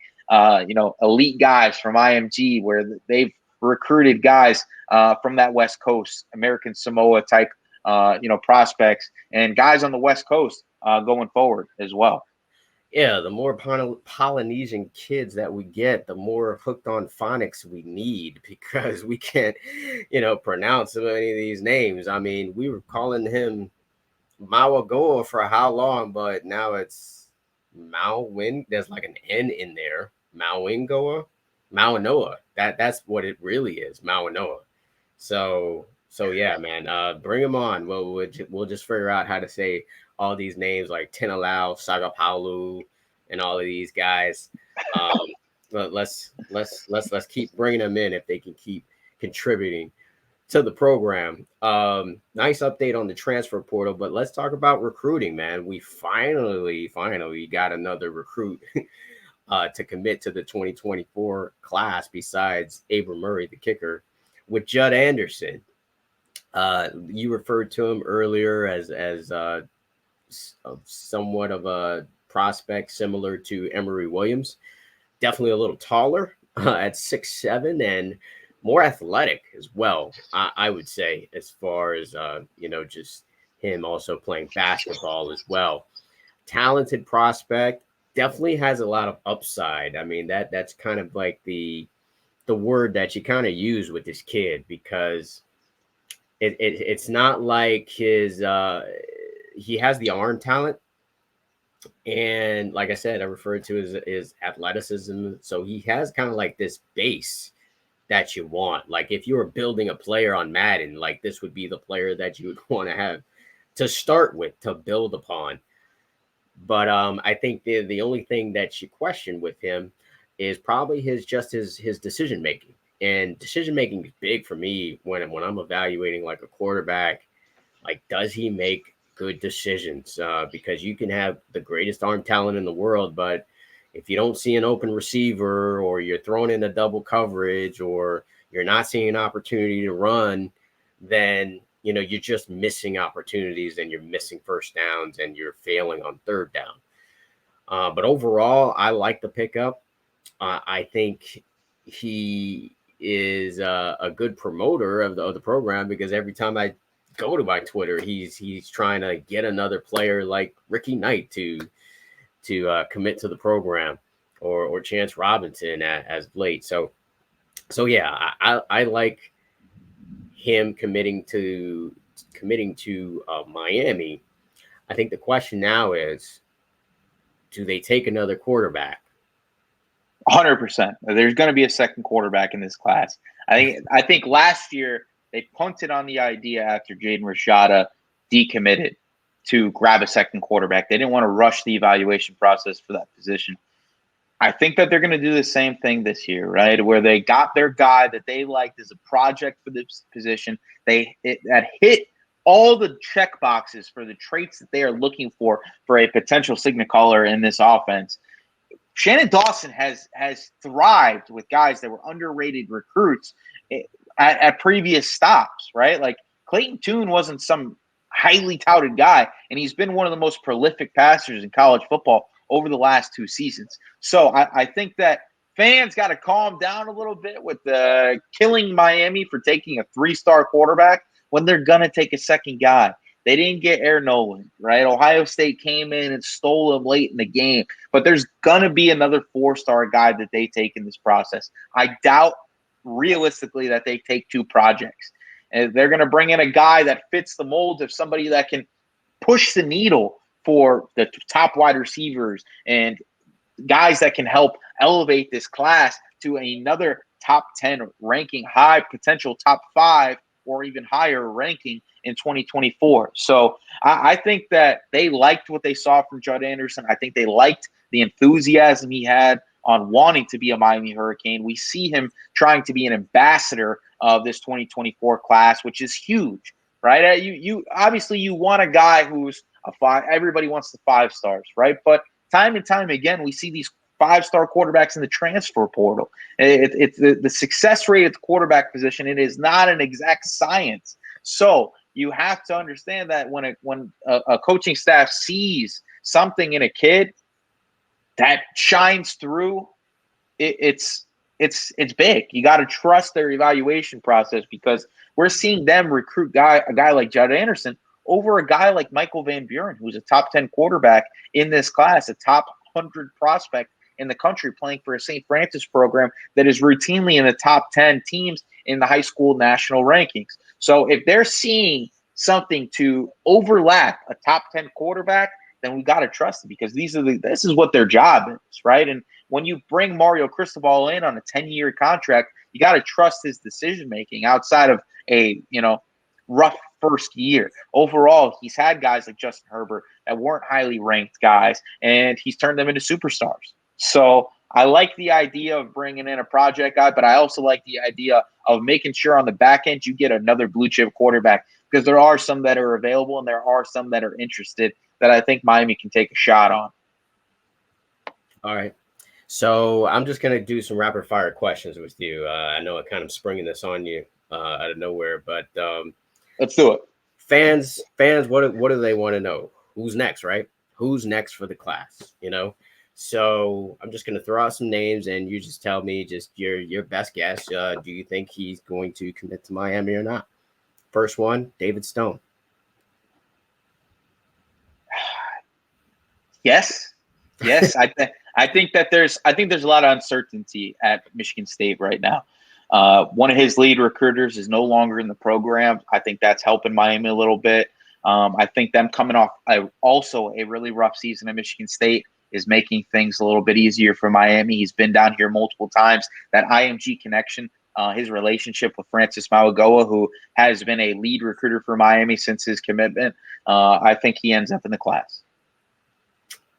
elite guys from IMG, where they've recruited guys from that West Coast, American Samoa type, prospects and guys on the West Coast going forward as well. Yeah, the more Polynesian kids that we get, the more hooked on phonics we need because we can't, pronounce so many of these names. I mean, we were calling him Mawagoa for how long, but now it's Mawin. There's like an N in there. Mawingoa, Mawanoa. That's what it really is, Mawanoa. So yeah, man. Bring him on. We'll just figure out how to say all these names like Tinalau, Sagapaulu, and all of these guys. But let's keep bringing them in if they can keep contributing to the program. Nice update on the transfer portal, but let's talk about recruiting, man. We finally got another recruit to commit to the 2024 class besides Abram Murray, the kicker, with Judd Anderson. You referred to him earlier as somewhat of a prospect similar to Emory Williams. Definitely a little taller at 6'7" and more athletic as well, I would say, as far as, just him also playing basketball as well. Talented prospect, definitely has a lot of upside. I mean, that's kind of like the word that you kind of use with this kid because it's not like he has the arm talent. And like I said, I referred to his athleticism. So he has kind of like this base that you want. Like if you were building a player on Madden, like this would be the player that you would want to have to start with, to build upon. But I think the only thing that you question with him is probably his decision making. And decision making is big for me when I'm evaluating like a quarterback. Like, does he make good decisions? Because you can have the greatest arm talent in the world, but if you don't see an open receiver or you're thrown into double coverage or you're not seeing an opportunity to run, then, you're just missing opportunities and you're missing first downs and you're failing on third down. But overall, I like the pickup. I think he is a good promoter of the program because every time I go to my Twitter, he's trying to get another player like Ricky Knight to commit to the program or Chance Robinson as late. So yeah, I like him committing to Miami. I think the question now is, do they take another quarterback? 100%. There's going to be a second quarterback in this class. I think last year they punted on the idea after Jaden Rashada decommitted to grab a second quarterback. They didn't want to rush the evaluation process for that position. I think that they're going to do the same thing this year, right? Where they got their guy that they liked as a project for this position. That hit all the check boxes for the traits that they are looking for a potential signal caller in this offense. Shannon Dawson has thrived with guys that were underrated recruits at previous stops, right? Like Clayton Tune wasn't some highly touted guy, and he's been one of the most prolific passers in college football over the last 2 seasons. So I think that fans got to calm down a little bit with killing Miami for taking a 3-star quarterback when they're going to take a second guy. They didn't get Air Nolan, right? Ohio State came in and stole him late in the game. But there's going to be another 4-star guy that they take in this process. I doubt realistically that they take 2 projects. And they're going to bring in a guy that fits the mold of somebody that can push the needle for the top wide receivers and guys that can help elevate this class to another top 10 ranking, high potential top 5 or even higher ranking in 2024. So I think that they liked what they saw from Judd Anderson. I think they liked the enthusiasm he had on wanting to be a Miami Hurricane. We see him trying to be an ambassador of this 2024 class, which is huge, right? You obviously you want a guy who's a 5. Everybody wants the 5 stars, right? But time and time again, we see these 5-star quarterbacks in the transfer portal. It's the success rate at the quarterback position. It is not an exact science. So you have to understand that when a coaching staff sees something in a kid that shines through, it's big. You got to trust their evaluation process, because we're seeing them recruit a guy like Judd Anderson over a guy like Michael Van Buren, who's a top 10 quarterback in this class, a top 100 prospect in the country, playing for a St. Francis program that is routinely in the top 10 teams in the high school national rankings. So if they're seeing something to overlap a top 10 quarterback, then we got to trust it, because this is what their job is, right? And when you bring Mario Cristobal in on a 10-year contract, you got to trust his decision-making outside of a, rough first year. Overall, he's had guys like Justin Herbert that weren't highly ranked guys, and he's turned them into superstars. So I like the idea of bringing in a project guy, but I also like the idea of making sure on the back end you get another blue chip quarterback, because there are some that are available and there are some that are interested that I think Miami can take a shot on. All right. So I'm just going to do some rapid fire questions with you. I know I kind of springing this on you out of nowhere, but let's do it. Fans, what do they want to know? Who's next, right? Who's next for the class, So I'm just going to throw out some names, and you just tell me just your best guess. Do you think he's going to commit to Miami or not? First one, David Stone. Yes. I think there's a lot of uncertainty at Michigan State right now. One of his lead recruiters is no longer in the program. I think that's helping Miami a little bit. I think them coming off also a really rough season at Michigan State is making things a little bit easier for Miami. He's been down here multiple times. That IMG connection, his relationship with Francis Mauigoa, who has been a lead recruiter for Miami since his commitment, I think he ends up in the class.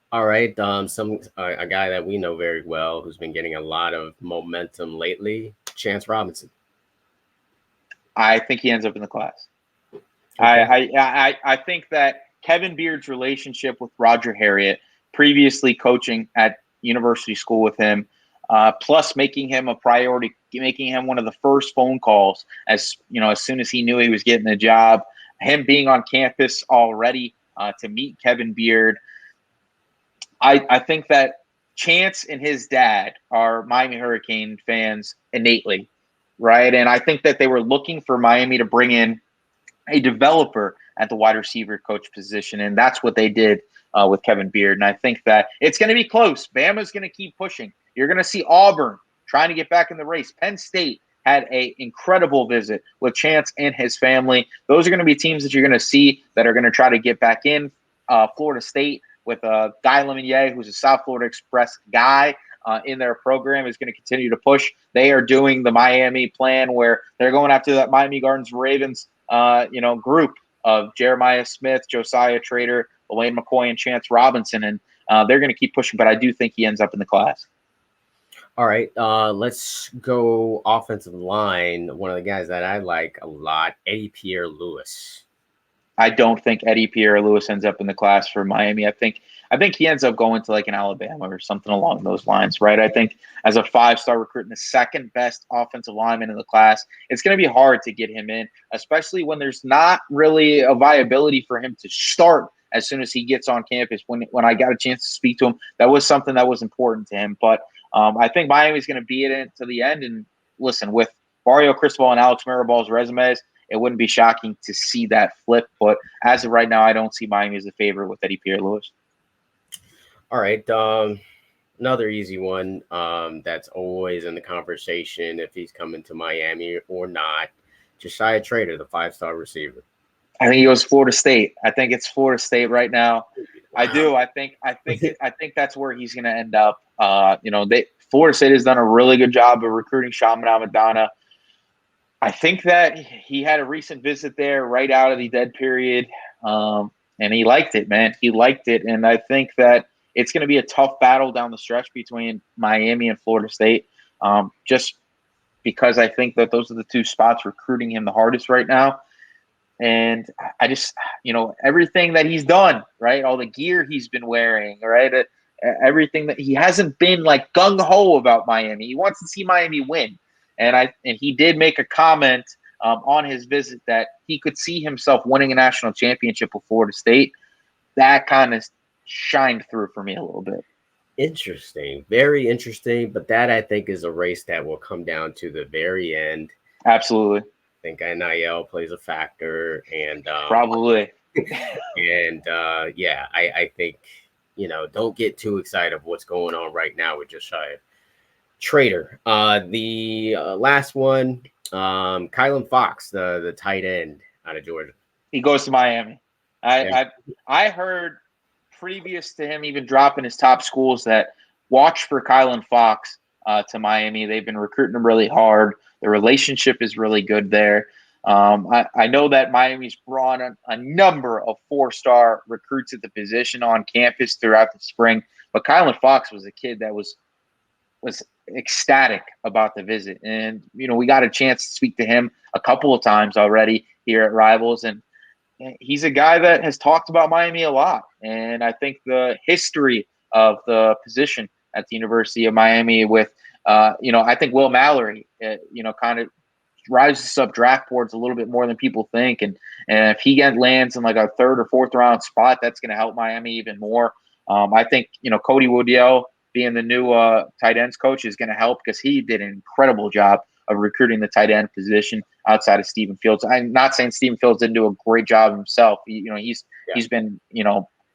All right. A guy that we know very well who's been getting a lot of momentum lately, Chance Robinson. I think he ends up in the class. Okay. I think that Kevin Beard's relationship with Roger Harriet, previously coaching at university school with him, plus making him a priority, making him one of the first phone calls as soon as he knew he was getting the job, him being on campus already to meet Kevin Beard. I think that Chance and his dad are Miami Hurricane fans innately, right? And I think that they were looking for Miami to bring in a developer at the wide receiver coach position, and that's what they did with Kevin Beard. And I think that it's going to be close. Bama's going to keep pushing. You're going to see Auburn trying to get back in the race. Penn State had an incredible visit with Chance and his family. Those are going to be teams that you're going to see that are going to try to get back in. Florida State with Guy Lemonnier, who's a South Florida Express guy in their program, is going to continue to push. They are doing the Miami plan where they're going after that Miami Gardens Ravens group of Jeremiah Smith, Josiah Trader, Elaine McCoy, and Chance Robinson, and they're going to keep pushing, but I do think he ends up in the class. All right, let's go offensive line. One of the guys that I like a lot, Eddy Pierre-Louis. I don't think Eddy Pierre-Louis ends up in the class for Miami. I think he ends up going to like an Alabama or something along those lines, right? I think as a 5-star recruit and the second best offensive lineman in the class, it's going to be hard to get him in, especially when there's not really a viability for him to start as soon as he gets on campus. When I got a chance to speak to him, that was something that was important to him. But I think Miami's going to be in it to the end. And listen, with Mario Cristobal and Alex Mirabal's resumes, it wouldn't be shocking to see that flip. But as of right now, I don't see Miami as a favorite with Eddy Pierre-Louis. All right. Another easy one that's always in the conversation if he's coming to Miami or not. Josiah Trader, the 5-star receiver. I think he goes to Florida State. I think it's Florida State right now. Wow. I do. I think that's where he's going to end up. Florida State has done a really good job of recruiting Shaman Amadana. I think that he had a recent visit there right out of the dead period, and he liked it, man. He liked it, and I think that it's going to be a tough battle down the stretch between Miami and Florida State, just because I think that those are the two spots recruiting him the hardest right now. And I just, everything that he's done, right, all the gear he's been wearing, right, everything that he hasn't been like gung-ho about Miami. He wants to see Miami win. And he did make a comment on his visit that he could see himself winning a national championship with Florida State. That kind of shined through for me a little bit. Interesting. Very interesting. But that, I think, is a race that will come down to the very end. Absolutely. I think NIL plays a factor. And probably. And I think, don't get too excited of what's going on right now with Josiah Trader. The last one, Kylan Fox, the tight end out of Georgia. He goes to Miami. I heard previous to him even dropping his top schools that watch for Kylan Fox to Miami. They've been recruiting him really hard. The relationship is really good there. I know that Miami's brought a number of 4-star recruits at the position on campus throughout the spring, but Kylan Fox was a kid that was ecstatic about the visit. And, we got a chance to speak to him a couple of times already here at Rivals, and he's a guy that has talked about Miami a lot. And I think the history of the position at the University of Miami with, I think Will Mallory, kind of rises up draft boards a little bit more than people think. And if he lands in like a 3rd or 4th round spot, that's going to help Miami even more. I think, Cody Woodiel being the new tight ends coach is going to help because he did an incredible job of recruiting the tight end position outside of Stephen Fields. I'm not saying Stephen Fields didn't do a great job himself. He's been,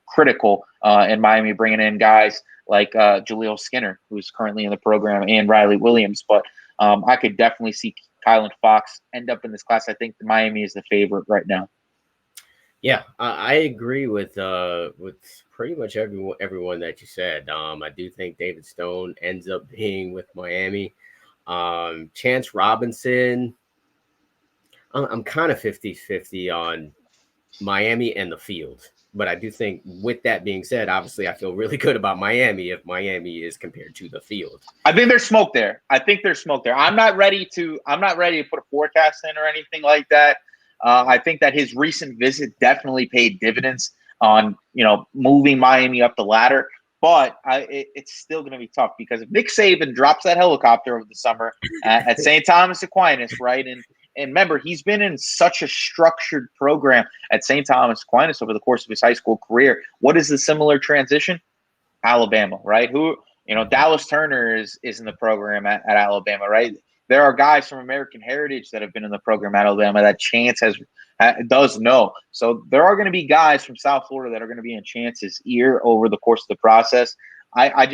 critical in Miami, bringing in guys like Jaleel Skinner, who's currently in the program, and Riley Williams. But I could definitely see Kylan Fox end up in this class. I think Miami is the favorite right now. Yeah, I agree with pretty much everyone that you said. I do think David Stone ends up being with Miami. Chance Robinson, I'm kind of 50-50 on Miami and the field. But I do think, with that being said, obviously I feel really good about Miami if Miami is compared to the field. I think there's smoke there. I'm not ready to put a forecast in or anything like that. I think that his recent visit definitely paid dividends on, moving Miami up the ladder. But it's still going to be tough because if Nick Saban drops that helicopter over the summer at St. Thomas Aquinas, right? And remember, he's been in such a structured program at St. Thomas Aquinas over the course of his high school career. What is the similar transition? Alabama, right? Dallas Turner is in the program at Alabama, right? There are guys from American Heritage that have been in the program at Alabama that Chance does know. So there are going to be guys from South Florida that are going to be in Chance's ear over the course of the process. I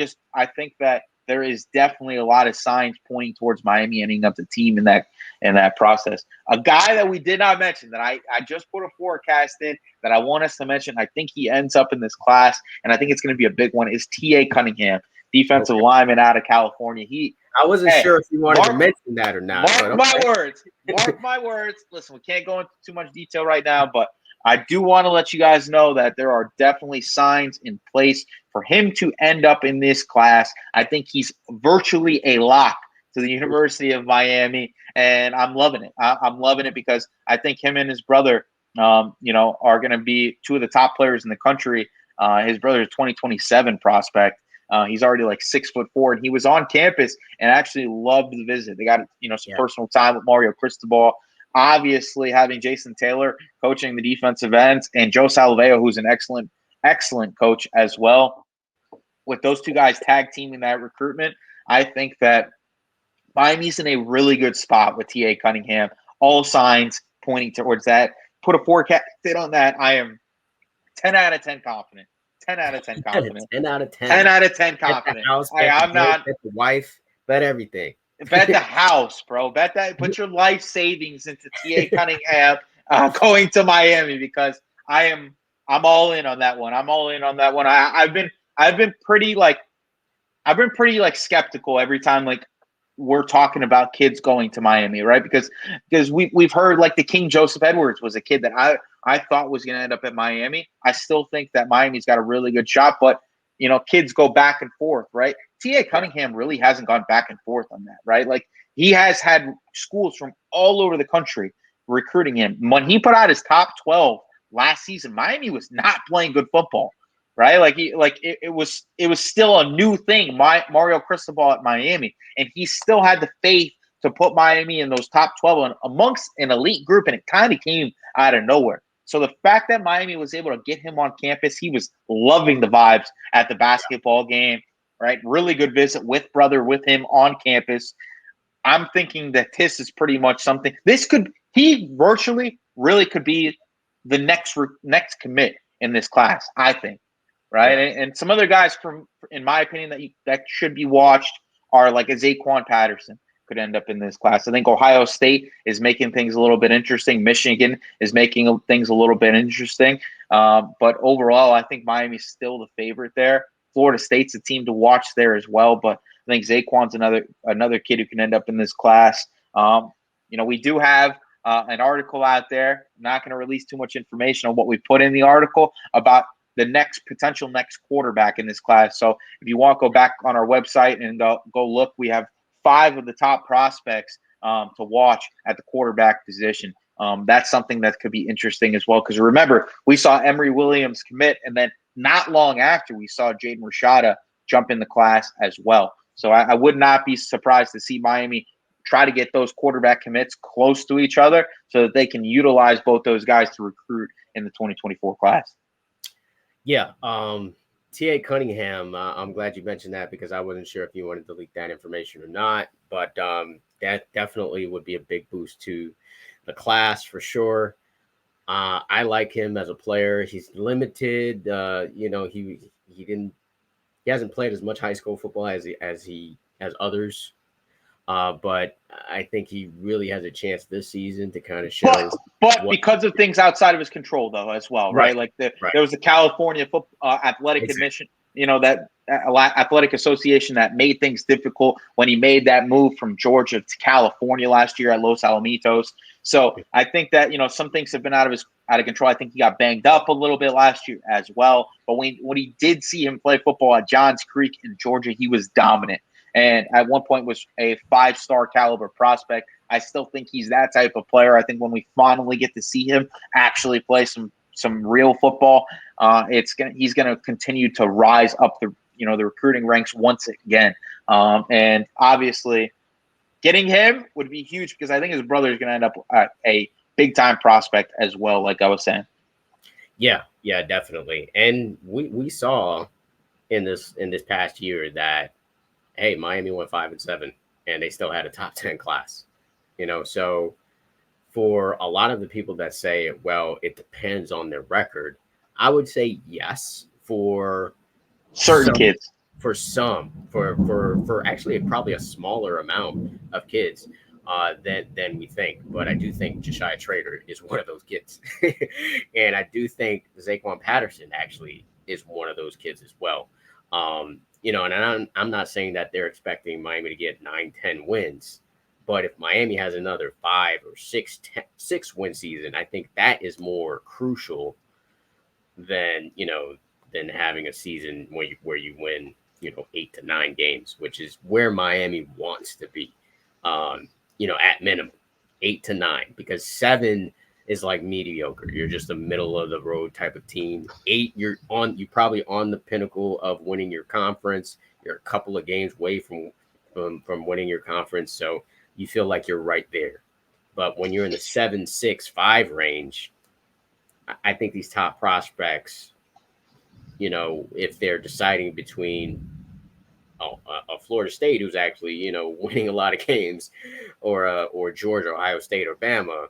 think that there is definitely a lot of signs pointing towards Miami ending up the team in that process. A guy that we did not mention that I just put a forecast in that I want us to mention, I think he ends up in this class, and I think it's going to be a big one, is T.A. Cunningham, defensive lineman out of California. I wasn't sure if you wanted to mention that or not. Mark my words. Listen, we can't go into too much detail right now, but I do want to let you guys know that there are definitely signs in place for him to end up in this class. I think he's virtually a lock to the University of Miami, and I'm loving it. I'm loving it because I think him and his brother, are going to be two of the top players in the country. His brother is a 2027 prospect. He's already like 6'4", and he was on campus and actually loved the visit. They got some personal time with Mario Cristobal. Obviously, having Jason Taylor coaching the defensive ends and Joe Salaveo, who's an excellent coach as well. With those two guys tag teaming that recruitment, I think that Miami's in a really good spot with T.A. Cunningham. All signs pointing towards that. Put a forecast on that. I am 10 out of 10 confident. 10 out of 10 confident. 10 out of 10. 10 out of 10 confident. I'm not. Bet the wife. Bet everything. Bet the house, bro. Bet that. Put your life savings into T.A. Cunningham going to Miami because I'm all in on that one. I'm all in on that one. I've been pretty skeptical every time we're talking about kids going to Miami, right? Because we've heard the King Joseph Edwards was a kid that I thought was going to end up at Miami. I still think that Miami's got a really good shot, but kids go back and forth, right? T.A. Cunningham really hasn't gone back and forth on that, right? He has had schools from all over the country recruiting him. When he put out his top 12 last season, Miami was not playing good football, right? It was still a new thing. Mario Cristobal at Miami, and he still had the faith to put Miami in those top 12 amongst an elite group, and it kind of came out of nowhere. So the fact that Miami was able to get him on campus, he was loving the vibes at the basketball game, right? Really good visit with him on campus. I'm thinking that this is pretty much something. He virtually really could be the next commit in this class, I think, right? Yeah. And some other guys in my opinion, that should be watched are like a Zaquan Patterson could end up in this class. I think Ohio State is making things a little bit interesting. Michigan is making things a little bit interesting. But overall, I think Miami's still the favorite there. Florida State's a team to watch there as well. But I think Zaquan's another kid who can end up in this class. We do have an article out there. I'm not going to release too much information on what we put in the article about the potential next quarterback in this class. So if you want to go back on our website and go look, we have 5 of the top prospects to watch at the quarterback position. That's something that could be interesting as well. Because remember, we saw Emory Williams commit, and then not long after, we saw Jaden Rashada jump in the class as well. So I would not be surprised to see Miami try to get those quarterback commits close to each other so that they can utilize both those guys to recruit in the 2024 class. Yeah. T.A. Cunningham, I'm glad you mentioned that because I wasn't sure if you wanted to leak that information or not. But that definitely would be a big boost to the class for sure. I like him as a player. He's limited. He hasn't played as much high school football as others. But I think he really has a chance this season to kind of show. But because of things outside of his control, though, as well, right? Like there was the California Athletic Admission, that athletic association that made things difficult when he made that move from Georgia to California last year at Los Alamitos. So I think that some things have been out of control. I think he got banged up a little bit last year as well. But when he did see him play football at Johns Creek in Georgia, he was dominant. And at one point was a 5-star caliber prospect. I still think he's that type of player. I think when we finally get to see him actually play some real football, he's gonna continue to rise up the recruiting ranks once again. And obviously, getting him would be huge because I think his brother is gonna end up a big time prospect as well. Like I was saying. Yeah, definitely. And we saw in this past year that. Hey, Miami went 5-7, and they still had a top 10 class. So for a lot of the people that say, well, it depends on their record, I would say yes for certain kids. For actually probably a smaller amount of kids than we think. But I do think Josiah Trader is one of those kids, and I do think Zaquan Patterson actually is one of those kids as well. And I'm not saying that they're expecting Miami to get 9-10 wins, but if Miami has another 5 or 6 win season, I think that is more crucial than having a season where you win 8 to 9 games, which is where Miami wants to be. At minimum 8 to 9, because 7 is like mediocre. You're just a middle of the road type of team. 8, you're probably on the pinnacle of winning your conference. You're a couple of games away from winning your conference. So you feel like you're right there. But when you're in the 7, 6, 5 range, I think these top prospects, if they're deciding between a Florida State who's actually, winning a lot of games or Georgia, Ohio State, or Bama,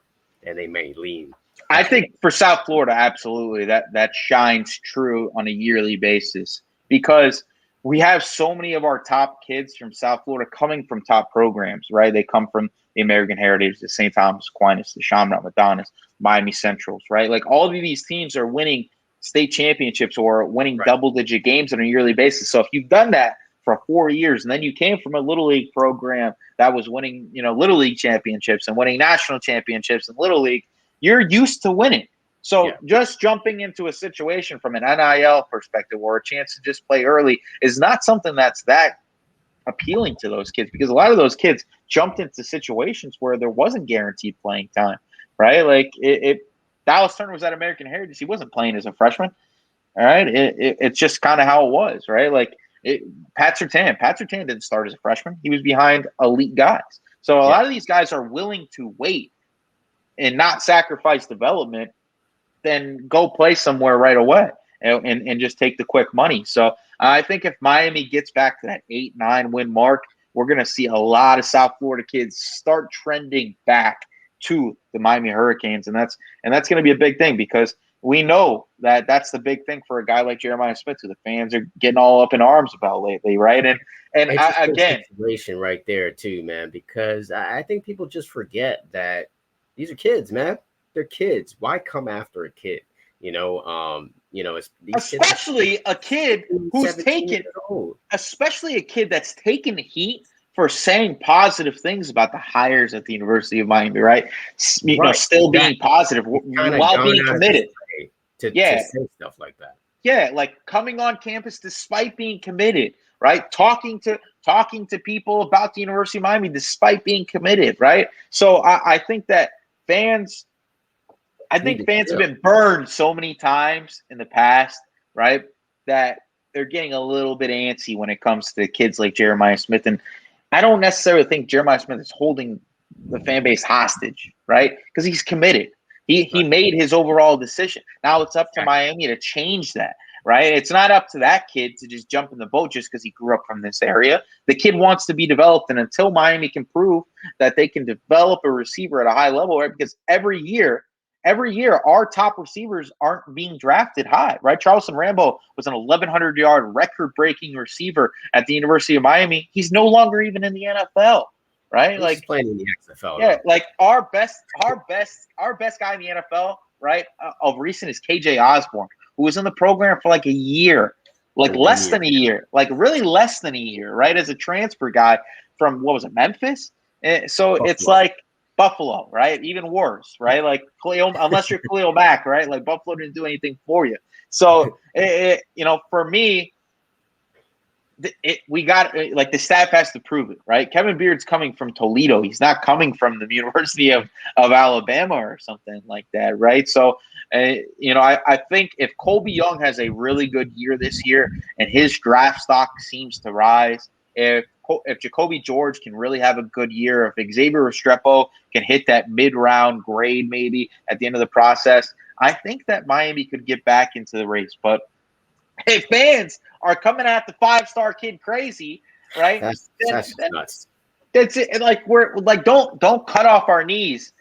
and they may lean. I think for South Florida, absolutely, that shines true on a yearly basis because we have so many of our top kids from South Florida coming from top programs, right? They come from the American Heritage, the St. Thomas Aquinas, the Chaminade Madonnas, Miami Centrals, right? Like all of these teams are winning state championships or winning double-digit games on a yearly basis. So if you've done that for 4 years, and then you came from a Little League program that was winning, Little League championships and winning national championships in Little League, you're used to winning. So just jumping into a situation from an NIL perspective or a chance to just play early is not something that's that appealing to those kids because a lot of those kids jumped into situations where there wasn't guaranteed playing time, right? Like Dallas Turner was at American Heritage. He wasn't playing as a freshman, all right? It's just kind of how it was, right? Like Pat Surtain didn't start as a freshman. He was behind elite guys. So a lot of these guys are willing to wait and not sacrifice development, then go play somewhere right away and just take the quick money. So I think if Miami gets back to that 8-9 win mark, we're going to see a lot of South Florida kids start trending back to the Miami Hurricanes, and that's going to be a big thing because we know that that's the big thing for a guy like Jeremiah Smith, who the fans are getting all up in arms about lately, right? And again, situation right there too, man, because I think people just forget that these are kids, man. They're kids. Why come after a kid? It's especially a kid who's taken, especially a kid that's taken heat for saying positive things about the hires at the University of Miami, right? Still being positive while being committed to say stuff like that. Yeah, like coming on campus despite being committed, right? Talking to people about the University of Miami despite being committed, right? So I think that fans have been burned so many times in the past, right? That they're getting a little bit antsy when it comes to kids like Jeremiah Smith. And I don't necessarily think Jeremiah Smith is holding the fan base hostage, right? Because he's committed. He made his overall decision. Now it's up to Miami to change that, right? It's not up to that kid to just jump in the boat just because he grew up from this area. The kid wants to be developed, and until Miami can prove that they can develop a receiver at a high level, right? Because every year, our top receivers aren't being drafted high, right? Charleston Rambo was an 1,100-yard record-breaking receiver at the University of Miami. He's no longer even in the NFL, right? He's playing in the XFL. Yeah, like our best guy in the NFL, right, of recent is KJ Osborne, who was in the program for like a year, like less than a year, like really less than a year, right, as a transfer guy from, what was it, Memphis? So Buffalo. It's like Buffalo, right? Even worse, right? Like unless you're Khalil Mack, right? Like Buffalo didn't do anything for you. So, for me, we got like the staff has to prove it, right? Kevin Beard's coming from Toledo. He's not coming from the University of Alabama or something like that, right? So, I think if Colby Young has a really good year this year and his draft stock seems to rise, if Jacoby George can really have a good year, if Xavier Restrepo can hit that mid-round grade maybe at the end of the process, I think that Miami could get back into the race. But if fans are coming at the 5-star kid crazy, right? That's nuts. That's it. Like we're like don't cut off our knees,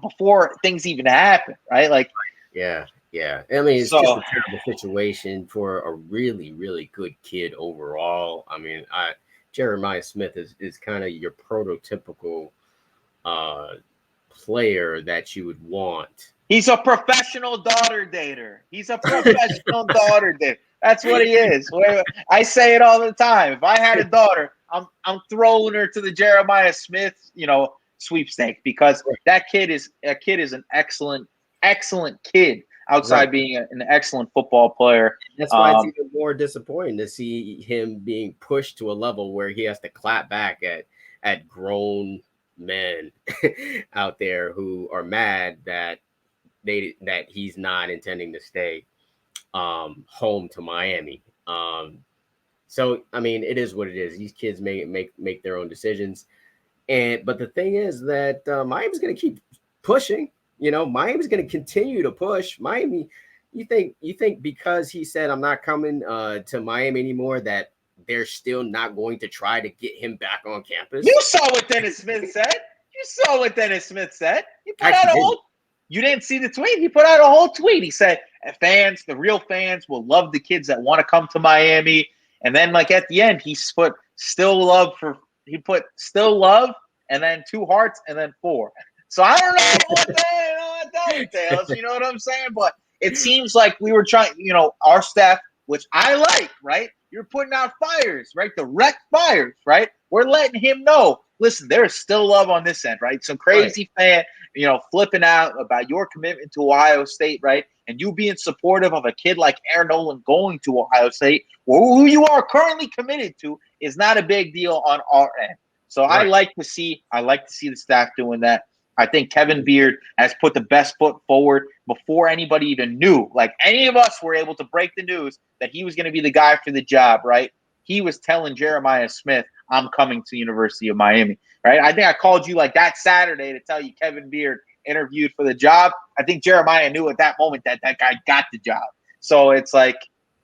before things even happen, right? Like yeah. I mean, it's just a terrible situation for a really, really good kid overall. I mean, Jeremiah Smith is kind of your prototypical player that you would want. He's a professional daughter dater. That's what he is. I say it all the time. If I had a daughter, I'm throwing her to the Jeremiah Smith, sweepstake, because that kid is an excellent kid outside being an excellent football player. That's why it's even more disappointing to see him being pushed to a level where he has to clap back at grown men out there who are mad that he's not intending to stay home to Miami. So I mean, it is what it is. These kids make their own decisions, but the thing is that Miami's going to keep pushing. Miami's going to continue to push. Miami, you think because he said I'm not coming to Miami anymore that they're still not going to try to get him back on campus? You saw what Dennis Smith said. He put out a whole. You didn't see the tweet. He put out a whole tweet. He said, the real fans will love the kids that want to come to Miami. And then, like, at the end, he put still love and then 2 hearts and then 4. So I don't know what that entails. You know what I'm saying? But it seems like we were trying, our staff, which I like, right? You're putting out fires, right? The wreck fires, right? We're letting him know, listen, there is still love on this end, right? Some crazy fan, flipping out about your commitment to Ohio State, right? And you being supportive of a kid like Aaron Nolan going to Ohio State, who you are currently committed to, is not a big deal on our end. So I like to see the staff doing that. I think Kevin Beard has put the best foot forward before anybody even knew. Like, any of us were able to break the news that he was going to be the guy for the job, right? he was telling Jeremiah Smith, I'm coming to University of Miami, right? I think I called you like that Saturday to tell you Kevin Beard interviewed for the job. I think Jeremiah knew at that moment that that guy got the job. So it's like,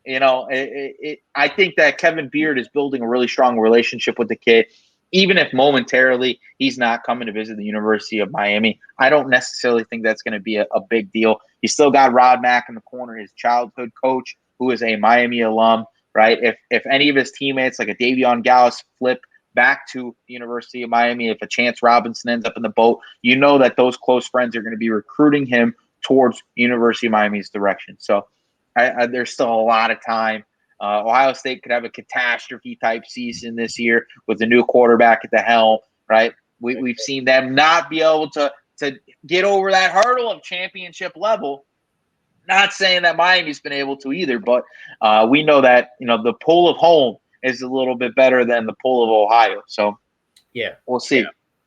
I think that Kevin Beard is building a really strong relationship with the kid. Even if momentarily he's not coming to visit the University of Miami, I don't necessarily think that's going to be a big deal. You still got Rod Mack in the corner, his childhood coach, who is a Miami alum, right? If any of his teammates, like a Davion Gallis, flip back to the University of Miami, if a Chance Robinson ends up in the boat, you know that those close friends are going to be recruiting him towards University of Miami's direction. So there's still a lot of time. Ohio State could have a catastrophe type season this year with the new quarterback at the helm, right? We've seen them not be able to get over that hurdle of championship level. Not saying that Miami's been able to either, but we know that the pull of home is a little bit better than the pull of Ohio. So yeah, we'll see. Yeah.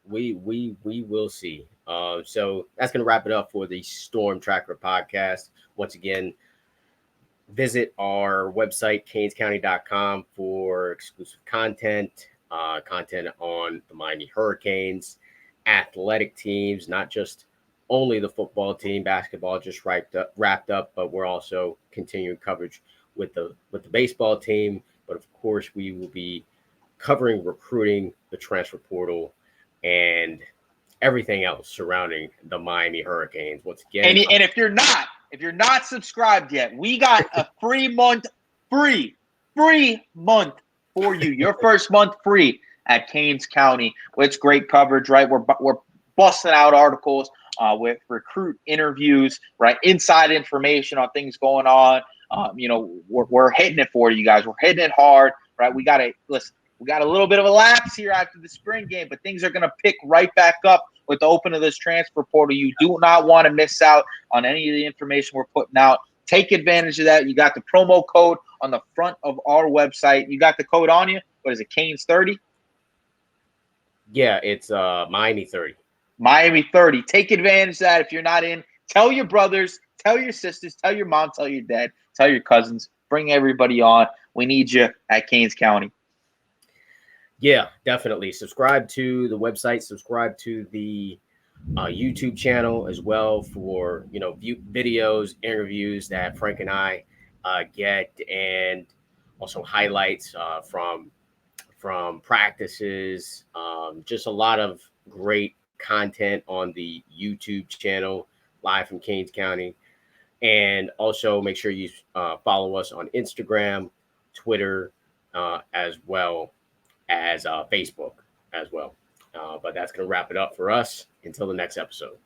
We will see. So that's going to wrap it up for the Storm Tracker podcast. Once again, visit our website, canescounty.com, for exclusive content on the Miami Hurricanes, athletic teams, not just only the football team. Basketball just wrapped up, but we're also continuing coverage with the baseball team. But of course, we will be covering recruiting, the transfer portal, and everything else surrounding the Miami Hurricanes. Once again, and if you're not subscribed yet, we got a free month for you. Your first month free at Canes County. It's great coverage, right? We're busting out articles with recruit interviews, right? Inside information on things going on. We're hitting it for you guys. We're hitting it hard, right? We got a little bit of a lapse here after the spring game, but things are going to pick right back up with the open of this transfer portal. You do not want to miss out on any of the information we're putting out. Take advantage of that. You got the promo code on the front of our website. You got the code on you. What is it, Canes 30? Yeah, it's Miami 30. Miami 30. Take advantage of that. If you're not in, tell your brothers, tell your sisters, tell your mom, tell your dad, tell your cousins. Bring everybody on. We need you at Canes County. Yeah, definitely. Subscribe to the website. Subscribe to the YouTube channel as well for view videos, interviews that Frank and I get, and also highlights from practices. Just a lot of great content on the YouTube channel, live from Canes County. And also make sure you follow us on Instagram, Twitter, as well as Facebook as well. But that's going to wrap it up for us until the next episode.